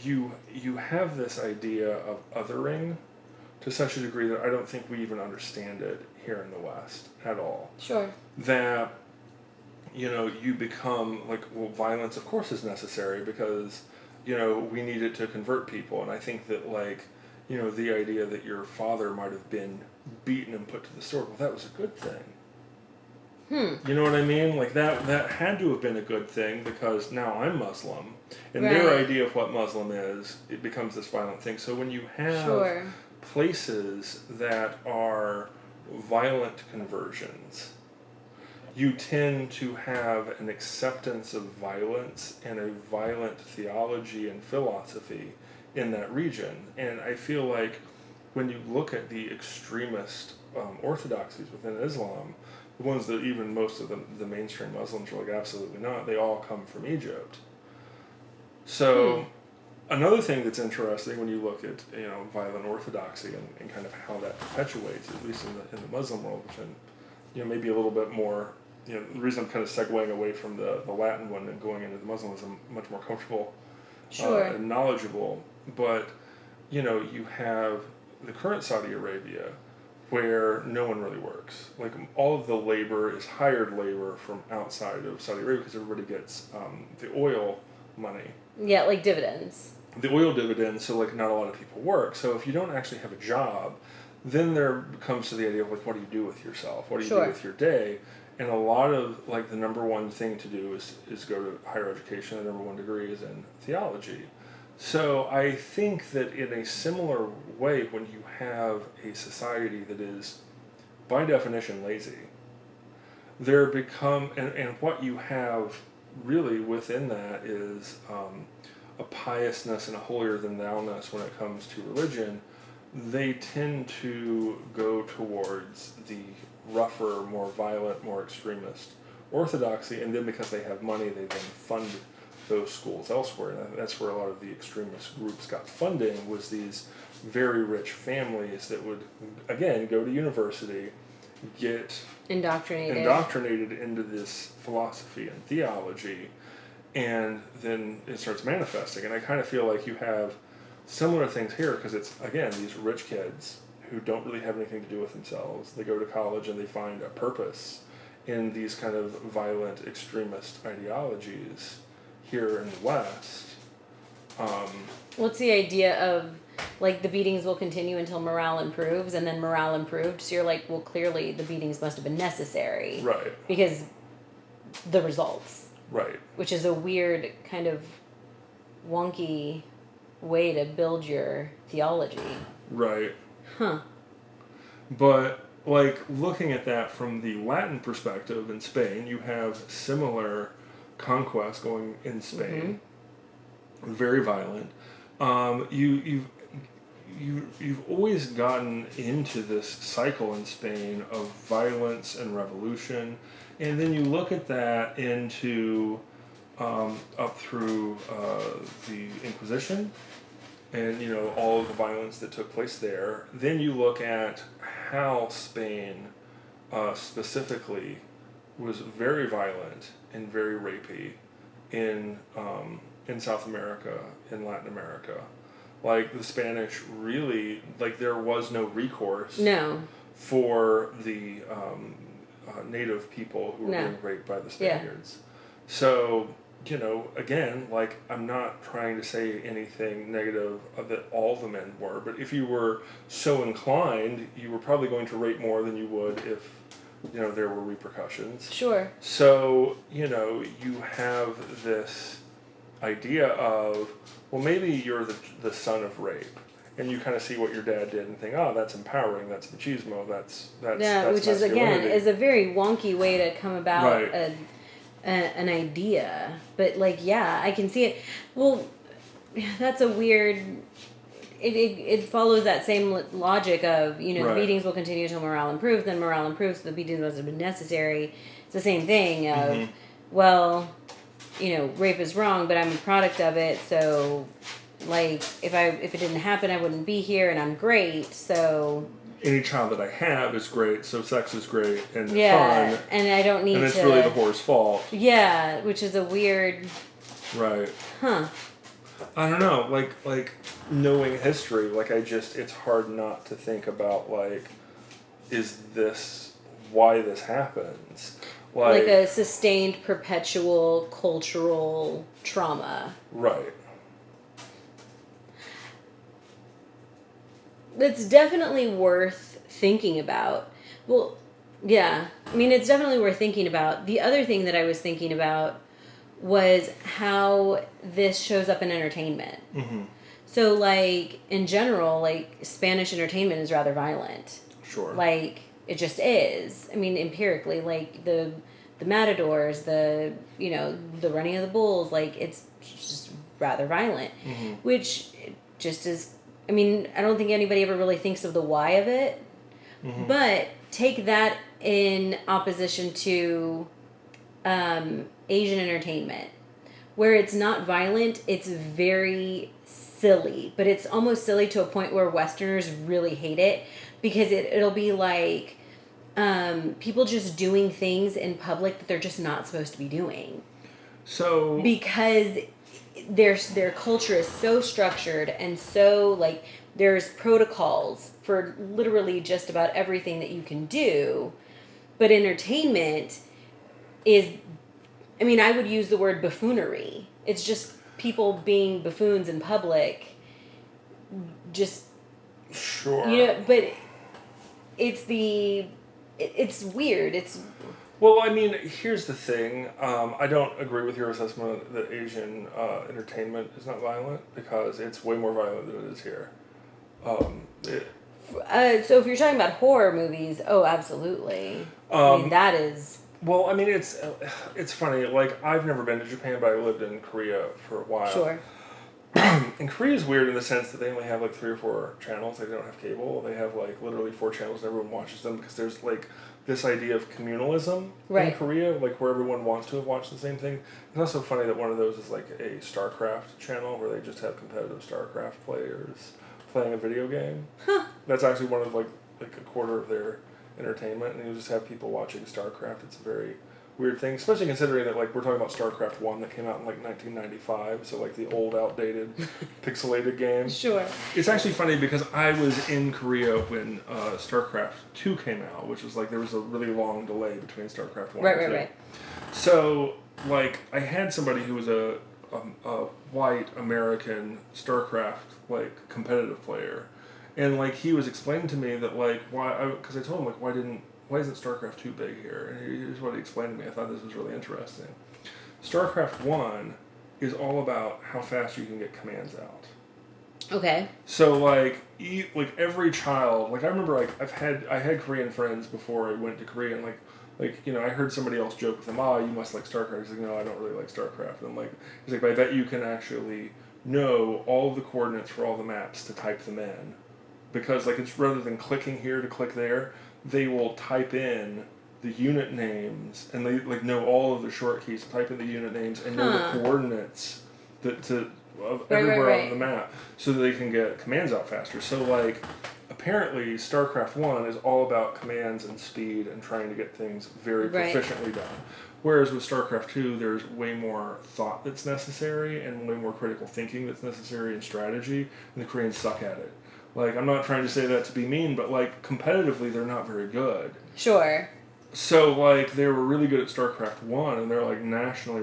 you have this idea of othering to such a degree that I don't think we even understand it here in the West at all. Sure. That, you become like, well, violence of course is necessary because, we need it to convert people. And I think that like, the idea that your father might have been beaten and put to the sword, well, that was a good thing. You know what I mean? Like that had to have been a good thing because now I'm Muslim. And their idea of what Muslim is, it becomes this violent thing. So when you have places that are violent conversions, you tend to have an acceptance of violence and a violent theology and philosophy in that region. And I feel like when you look at the extremist orthodoxies within Islam, the ones that even most of the mainstream Muslims are like, absolutely not, they all come from Egypt. So another thing that's interesting when you look at violent orthodoxy and kind of how that perpetuates, at least in the Muslim world, which maybe a little bit more, the reason I'm kind of segueing away from the Latin one and going into the Muslim is I'm much more comfortable and knowledgeable. But, you have the current Saudi Arabia where no one really works. Like all of the labor is hired labor from outside of Saudi Arabia because everybody gets the oil money. Yeah, like dividends. The oil dividends, so like not a lot of people work. So if you don't actually have a job, then there comes to the idea of like, what do you do with yourself? What do you do with your day? And a lot of like the number one thing to do is go to higher education. The number one degree is in theology. So I think that in a similar way, when you have a society that is by definition lazy, there become and what you have really within that is a piousness and a holier than thou-ness when it comes to religion. They tend to go towards the rougher, more violent, more extremist orthodoxy, and then because they have money, they then fund those schools elsewhere. And that's where a lot of the extremist groups got funding, was these very rich families that would, again, go to university, get indoctrinated into this philosophy and theology, and then it starts manifesting. And I kind of feel like you have similar things here, because it's, again, these rich kids who don't really have anything to do with themselves. They go to college and they find a purpose in these kind of violent extremist ideologies here in the West. What's the idea of, like, the beatings will continue until morale improves, and then morale improved, so you're like, well, clearly the beatings must have been necessary. Right. Because the results. Right. Which is a weird, kind of wonky way to build your theology. Right. Huh. But, like, looking at that from the Latin perspective in Spain, you have similar conquest going in Spain. Mm-hmm. Very violent. You've always gotten into this cycle in Spain of violence and revolution, and then you look at that into up through the Inquisition, and all of the violence that took place there. Then you look at how Spain specifically was very violent and very rapey in South America, in Latin America. Like, the Spanish really, like, there was no recourse for the native people who were being raped by the Spaniards. Yeah. So, again, like, I'm not trying to say anything negative that all the men were, but if you were so inclined, you were probably going to rape more than you would if, there were repercussions. Sure. So, you have this idea of, well, maybe you're the son of rape, and you kind of see what your dad did and think, oh, that's empowering, that's machismo, that's which is again masculinity. is a very wonky way to come about Right. an idea. But like, yeah, I can see it. Well, that's a weird. It follows that same logic of, you know, the Right. beatings will continue until morale improves. Then morale improves, the beatings must have been necessary. It's the same thing of, well, you know, rape is wrong, but I'm a product of it. So, like, if it didn't happen, I wouldn't be here, and I'm great. So Any child that I have is great, so sex is great and yeah, fun. and I don't need to. And it's really the whore's fault. Yeah, which is a weird. Right. Huh. I don't know, like knowing history, like it's hard not to think about, like, is this why this happens? Like a sustained, perpetual cultural trauma. Right. It's definitely worth thinking about. Well, yeah. I mean, it's definitely worth thinking about. The other thing that I was thinking about was how this shows up in entertainment. Mm-hmm. So, like, in general, like, Spanish entertainment is rather violent. Sure. Like, it just is. I mean, empirically, like, the matadors, the running of the bulls, like, it's just rather violent. Mm-hmm. Which just is, I mean, I don't think anybody ever really thinks of the why of it. Mm-hmm. But take that in opposition to Asian entertainment, where it's not violent, it's very silly, but it's almost silly to a point where Westerners really hate it, because it'll be like people just doing things in public that they're just not supposed to be doing. So because their culture is so structured and so, like, there's protocols for literally just about everything that you can do, but entertainment is, I mean, I would use the word buffoonery. It's just people being buffoons in public. Just sure. You know, but it's weird. Well, I mean, here's the thing. I don't agree with your assessment that Asian entertainment is not violent, because it's way more violent than it is here. So if you're talking about horror movies, oh, absolutely. I mean, that is... Well, I mean, it's funny. Like, I've never been to Japan, but I lived in Korea for a while. Sure. And Korea's weird in the sense that they only have, like, 3 or 4 channels. They don't have cable. They have, like, literally 4 channels, and everyone watches them, because there's, like, this idea of communalism in Korea, like, where everyone wants to have watched the same thing. It's also funny that one of those is, like, a StarCraft channel, where they just have competitive StarCraft players playing a video game. Huh. That's actually one of, like a quarter of their entertainment, and you just have people watching StarCraft. It's a very weird thing, especially considering that, like, we're talking about StarCraft 1 that came out in, like, 1995, so, like, the old, outdated, pixelated game. Sure. It's actually funny because I was in Korea when StarCraft 2 came out, which was, like, there was a really long delay between StarCraft 1 and 2. Right. So, like, I had somebody who was a white American StarCraft, like, competitive player, and, like, he was explaining to me that, like, because I told him, like, why isn't StarCraft 2 big here? And here's what he explained to me. I thought this was really interesting. StarCraft 1 is all about how fast you can get commands out. Okay. So, like, every child, like, I remember, like, I had Korean friends before I went to Korea, and, like, you know, I heard somebody else joke with him, you must like StarCraft. He's like, no, I don't really like StarCraft. And he's like, but I bet you can actually know all of the coordinates for all the maps to type them in. Because, like, it's rather than clicking here to click there, they will type in the unit names, and they, like, know all of the short keys to type in the unit names and know the coordinates of everywhere on the map, so that they can get commands out faster. So, like, apparently StarCraft 1 is all about commands and speed and trying to get things very proficiently done. Whereas with StarCraft 2, there's way more thought that's necessary and way more critical thinking that's necessary and strategy, and the Koreans suck at it. Like, I'm not trying to say that to be mean, but, like, competitively, they're not very good. Sure. So, like, they were really good at StarCraft 1, and they're, like, nationally,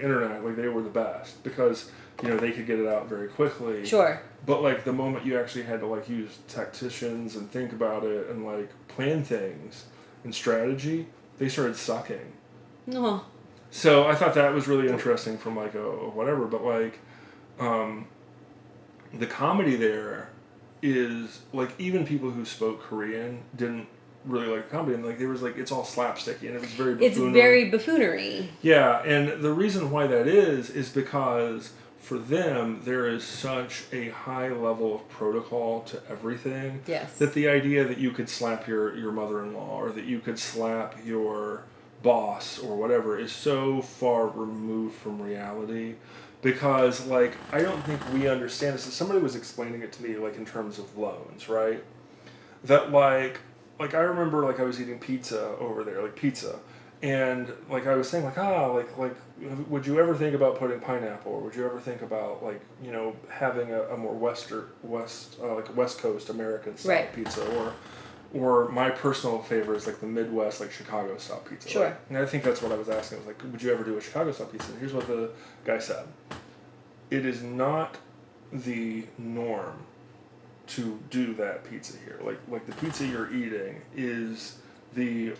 internet, like, they were the best, because, you know, they could get it out very quickly. Sure. But, like, the moment you actually had to, like, use tacticians and think about it and, like, plan things and strategy, they started sucking. Oh. So, I thought that was really interesting from, like, a whatever, but, like, the comedy there is like even people who spoke Korean didn't really like comedy, and like there was like it's all slapsticky and it was very buffoonery. It's very buffoonery. Yeah, and the reason why that is because for them there is such a high level of protocol to everything. Yes. That the idea that you could slap your mother-in-law or that you could slap your boss or whatever is so far removed from reality. Because, like, I don't think we understand this. Somebody was explaining it to me, like, in terms of loans, right? That, like I remember, like, I was eating pizza over there, like, pizza. And, like, I was saying, like, would you ever think about putting pineapple? Or would you ever think about, like, you know, having a more West Coast American style pizza? Or my personal favorite is, like, the Midwest, like, Chicago style pizza. Sure. Like, and I think that's what I was asking. I was like, would you ever do a Chicago style pizza? And here's what the guy said. It is not the norm to do that pizza here. Like the pizza you're eating is the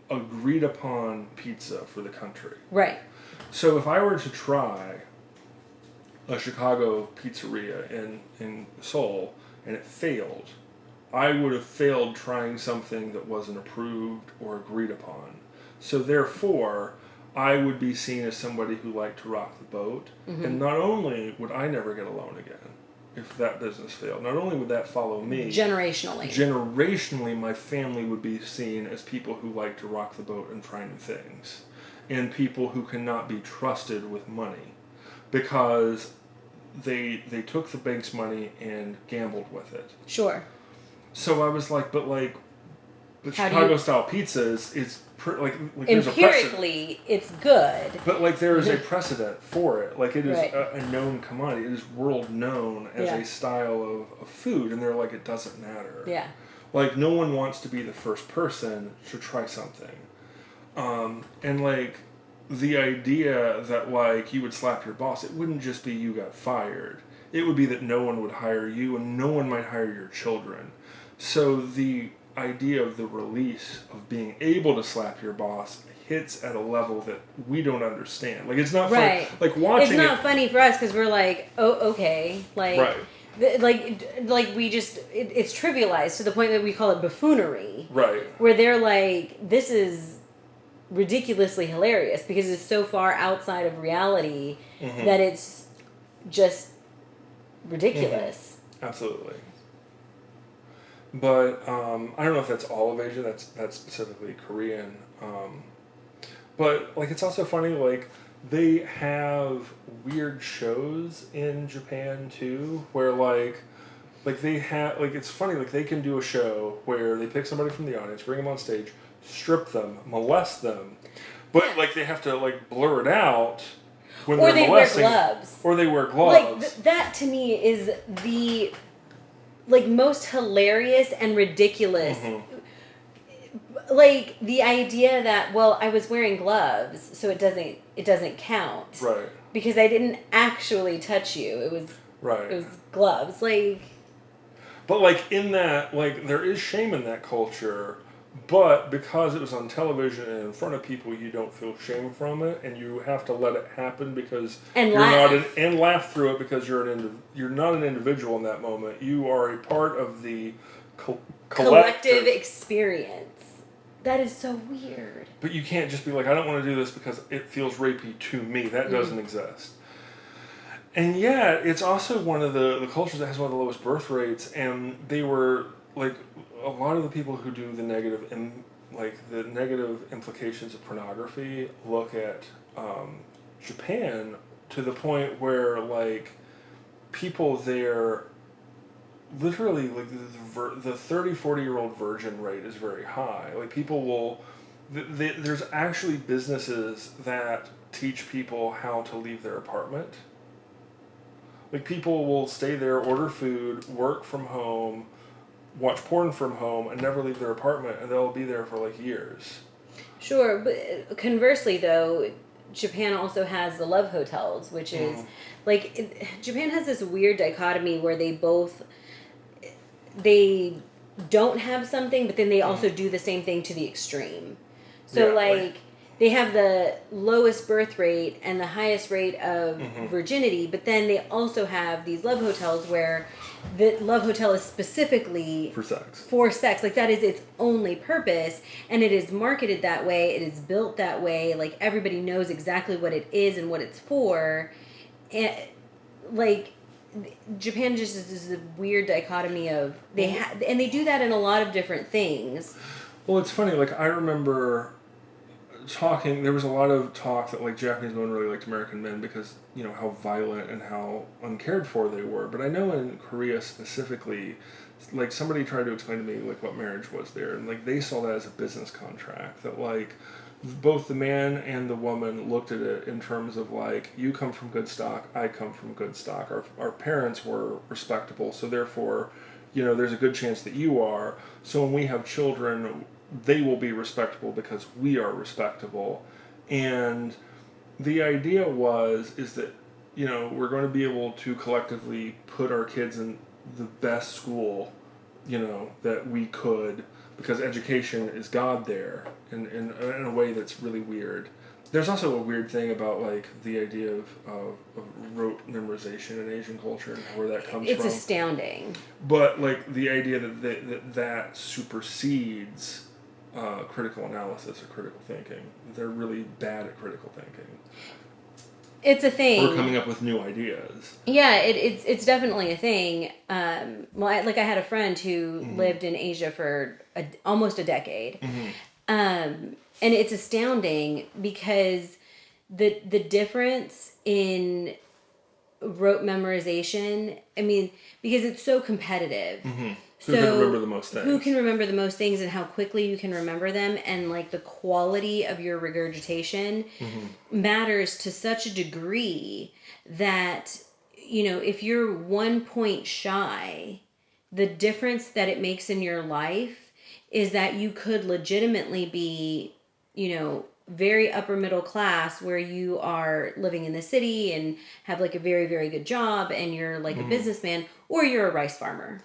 agreed upon pizza for the country. Right. So if I were to try a Chicago pizzeria in Seoul and it failed, I would have failed trying something that wasn't approved or agreed upon. So therefore, I would be seen as somebody who liked to rock the boat. Mm-hmm. And not only would I never get a loan again if that business failed, not only would that follow me. Generationally, my family would be seen as people who like to rock the boat and try new things. And people who cannot be trusted with money. Because they took the bank's money and gambled with it. Sure. So I was like, but Chicago style pizza is like empirically it's good. But like there is a precedent for it. Like it is a known commodity. It is world known as a style of food, and they're like it doesn't matter. Yeah. Like no one wants to be the first person to try something, and like the idea that like you would slap your boss, it wouldn't just be you got fired. It would be that no one would hire you, and no one might hire your children. So the idea of the release of being able to slap your boss hits at a level that we don't understand. Like it's not funny. Like watching it's not funny for us because we're like, oh, okay, like, like we just it's trivialized to the point that we call it buffoonery. Right. Where they're like, this is ridiculously hilarious because it's so far outside of reality that it's just ridiculous. Absolutely. But I don't know if that's all of Asia. That's specifically Korean. But like it's also funny. Like they have weird shows in Japan too, where like they have like it's funny. Like they can do a show where they pick somebody from the audience, bring them on stage, strip them, molest them, but like they have to like blur it out when they're molesting. Or they wear gloves. Like that to me is the like most hilarious and ridiculous. Like the idea that I was wearing gloves, so it doesn't count. Right. Because I didn't actually touch you. It was gloves. Like. But like in that, like there is shame in that culture, but because it was on television and in front of people, you don't feel shame from it, and you have to let it happen because laugh through it because you're not an individual in that moment. You are a part of the collective experience. That is so weird. But you can't just be like, I don't want to do this because it feels rapey to me. That doesn't exist. And yet, it's also one of the cultures that has one of the lowest birth rates, and they were like a lot of the people who do the negative implications of pornography look at Japan to the point where like people there literally like the 30-40-year-old virgin rate is very high. Like people will there's actually businesses that teach people how to leave their apartment. Like people will stay there, order food, work from home, watch porn from home, and never leave their apartment, and they'll be there for like years. Sure, but conversely though, Japan also has the love hotels, which is Japan has this weird dichotomy where they don't have something, but then they also do the same thing to the extreme. So they have the lowest birth rate and the highest rate of virginity, but then they also have these love hotels where the love hotel is specifically for sex. Like, that is its only purpose, and it is marketed that way, it is built that way, like everybody knows exactly what it is and what it's for. And like, Japan just is a weird dichotomy of and they do that in a lot of different things. Well, it's funny, like, I remember there was a lot of talk that, like, Japanese women really liked American men because, you know, how violent and how uncared for they were. But I know in Korea specifically, like, somebody tried to explain to me, like, what marriage was there. And, like, they saw that as a business contract. That, like, both the man and the woman looked at it in terms of, like, you come from good stock, I come from good stock. Our parents were respectable, so therefore, you know, there's a good chance that you are. So when we have children, they will be respectable because we are respectable. And the idea is that, you know, we're going to be able to collectively put our kids in the best school, you know, that we could, because education is God there in a way that's really weird. There's also a weird thing about, like, the idea of rote memorization in Asian culture and where that comes from. It's astounding. But, like, the idea that supersedes critical analysis or critical thinking. They're really bad at critical thinking. It's a thing. Or coming up with new ideas. Yeah, it's definitely a thing. Well, I had a friend who lived in Asia for almost a decade. And it's astounding because the difference in rote memorization, I mean, because it's so competitive. Who can remember the most things? Who can remember the most things and how quickly you can remember them, and, like, the quality of your regurgitation matters to such a degree that, you know, if you're 1 point shy, the difference that it makes in your life is that you could legitimately be, you know, very upper middle class, where you are living in the city and have, like, a very, very good job, and you're, like, a businessman, or you're a rice farmer.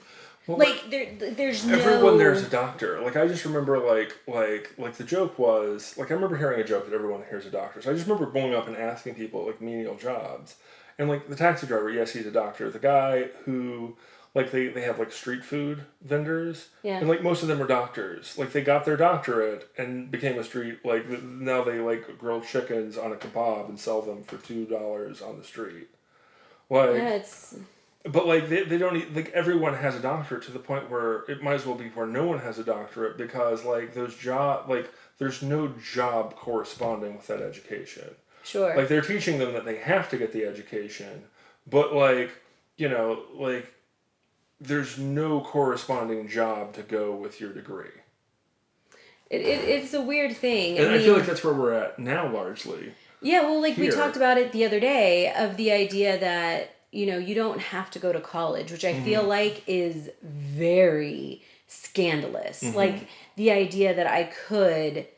Well, like, there's everyone there's a doctor. Like, I just remember, like the joke was, like, I remember hearing a joke that everyone here's a doctor. So I just remember going up and asking people, like, menial jobs. And, like, the taxi driver, yes, he's a doctor. The guy who, like, they have, like, street food vendors. Yeah. And, like, most of them are doctors. Like, they got their doctorate and became a street, like, now they, like, grill chickens on a kebab and sell them for $2 on the street. Like, yeah, it's... But, like, they don't, like, everyone has a doctorate to the point where it might as well be where no one has a doctorate, because, like, there's no job corresponding with that education. Sure. Like, they're teaching them that they have to get the education, but, like, you know, like, there's no corresponding job to go with your degree. It's a weird thing. And I feel like that's where we're at now, largely. Yeah, well, like, we talked about it the other day, of the idea that, you know, you don't have to go to college, which I feel like is very scandalous. Like, the idea that I could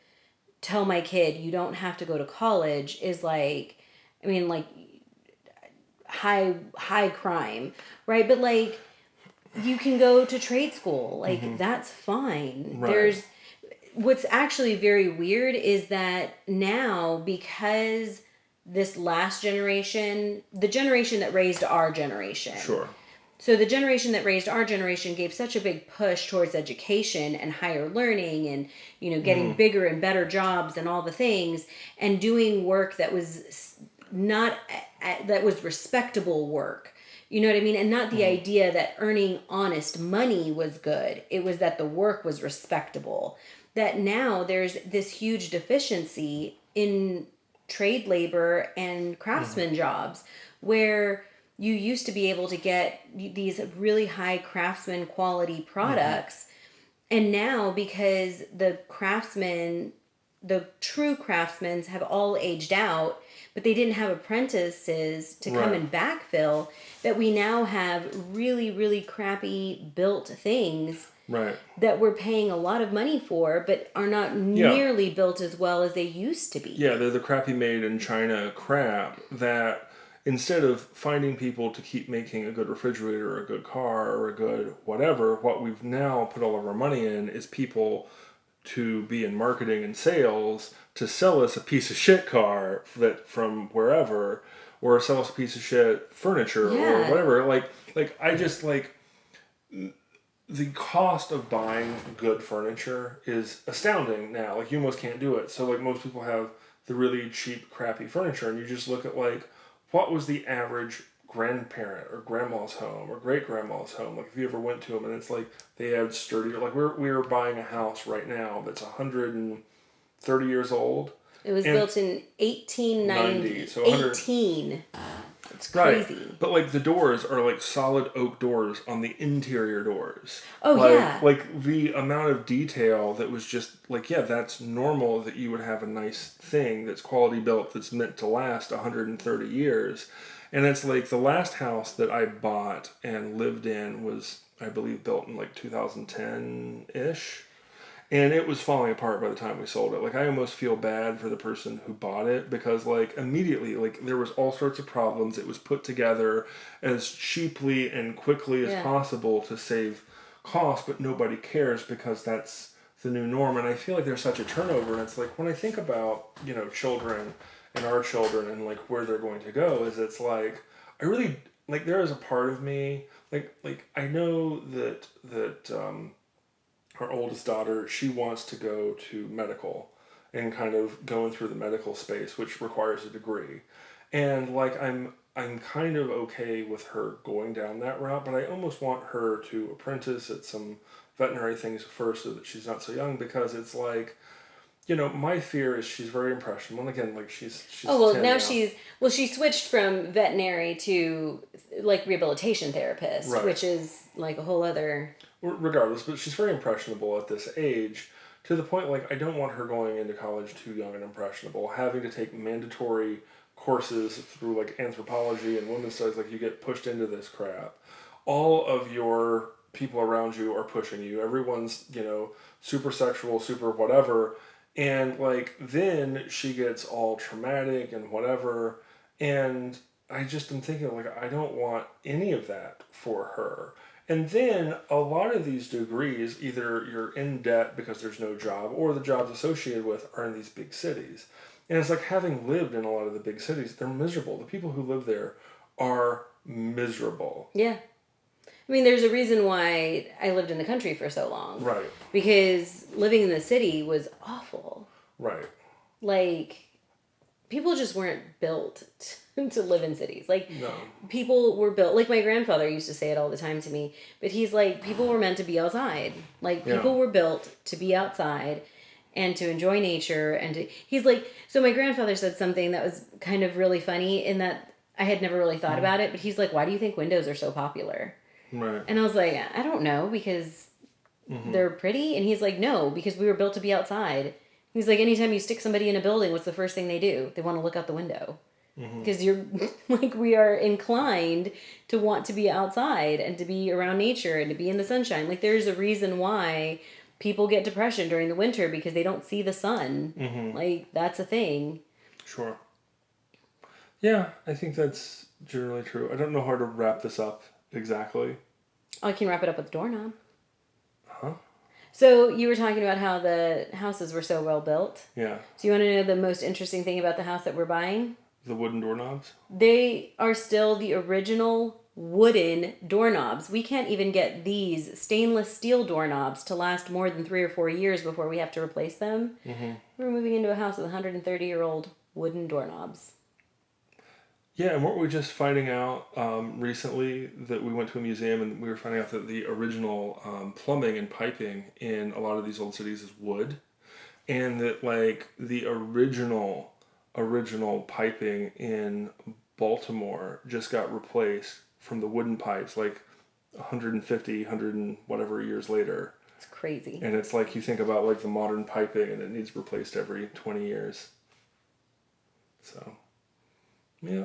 tell my kid, you don't have to go to college, is, like, I mean, like, high crime, right? But, like, you can go to trade school. Like, that's fine. Right. What's actually very weird is that now, because this last generation, the generation that raised our generation. Sure. So the generation that raised our generation gave such a big push towards education and higher learning and, you know, getting bigger and better jobs and all the things, and doing work that was that was respectable work. You know what I mean? And not the idea that earning honest money was good. It was that the work was respectable. That now there's this huge deficiency in trade labor and craftsman jobs, where you used to be able to get these really high craftsman quality products, and now, because the true craftsmen have all aged out, but they didn't have apprentices to come and backfill, that we now have really, really crappy built things that we're paying a lot of money for, but are not nearly built as well as they used to be. Yeah, they're the crappy made in China crap that, instead of finding people to keep making a good refrigerator or a good car or a good whatever, what we've now put all of our money in is people to be in marketing and sales to sell us a piece of shit car that from wherever, or sell us a piece of shit furniture or whatever. Like I just like the cost of buying good furniture is astounding now. Like you almost can't do it. So like most people have the really cheap, crappy furniture, and you just look at like what was the average grandparent or grandma's home or great grandma's home. Like if you ever went to them, and it's like they had sturdy. Like we're buying a house right now that's 130 years old. It was built in 1890. So 18. It's crazy. Right. But like the doors are like solid oak doors on the interior doors. Oh yeah. Like the amount of detail that was just like, yeah, that's normal that you would have a nice thing that's quality built that's meant to last 130 years. And it's like the last house that I bought and lived in was, I believe, built in like 2010-ish. And it was falling apart by the time we sold it. Like, I almost feel bad for the person who bought it because, like, immediately, like, there was all sorts of problems. It was put together as cheaply and quickly as possible to save cost, but nobody cares because that's the new norm. And I feel like there's such a turnover. And it's like, when I think about, you know, children and our children and, like, where they're going to go, is it's like, I really, like, there is a part of me, like I know that our oldest daughter, she wants to go to medical and kind of going through the medical space, which requires a degree. And like I'm kind of okay with her going down that route, but I almost want her to apprentice at some veterinary things first so that she's not so young, because it's like, you know, my fear is she's very impressionable. And again, like she's oh well, 10 now she switched from veterinary to like rehabilitation therapist, right. which is like a whole other. Regardless, but she's very impressionable at this age, to the point like I don't want her going into college too young and impressionable, having to take mandatory courses through like anthropology and women's studies. Like you get pushed into this crap. All of your people around you are pushing you. Everyone's, you know, super sexual, super whatever. And like then she gets all traumatic and whatever. And I just am thinking like I don't want any of that for her. And then a lot of these degrees, either you're in debt because there's no job, or the jobs associated with are in these big cities. And it's like, having lived in a lot of the big cities, they're miserable. The people who live there are miserable. Yeah. I mean, there's a reason why I lived in the country for so long. Right. Because living in the city was awful. Right. Like, people just weren't built to live in cities. Like, no. People were built, like my grandfather used to say it all the time to me, but he's like, people were meant to be outside. Like, people were built to be outside and to enjoy nature. And he's like, so my grandfather said something that was kind of really funny in that I had never really thought about it, but he's like, why do you think windows are so popular? Right. And I was like, I don't know, because they're pretty. And he's like, no, because we were built to be outside. He's like, anytime you stick somebody in a building, what's the first thing they do? They want to look out the window. Because you're like, we are inclined to want to be outside and to be around nature and to be in the sunshine. Like, there's a reason why people get depression during the winter, because they don't see the sun. Like, that's a thing. Sure. Yeah, I think that's generally true. I don't know how to wrap this up exactly. Oh, I can wrap it up with the doorknob. Huh? So you were talking about how the houses were so well built. Yeah. So you want to know the most interesting thing about the house that we're buying? The wooden doorknobs? They are still the original wooden doorknobs. We can't even get these stainless steel doorknobs to last more than 3 or 4 years before we have to replace them. We're moving into a house with 130-year-old wooden doorknobs. Yeah, and weren't we just finding out recently that we went to a museum and we were finding out that the original plumbing and piping in a lot of these old cities is wood, and that like the original piping in Baltimore just got replaced from the wooden pipes like 150, 100 and whatever years later. It's crazy. And it's like you think about like the modern piping and it needs replaced every 20 years. So, yeah.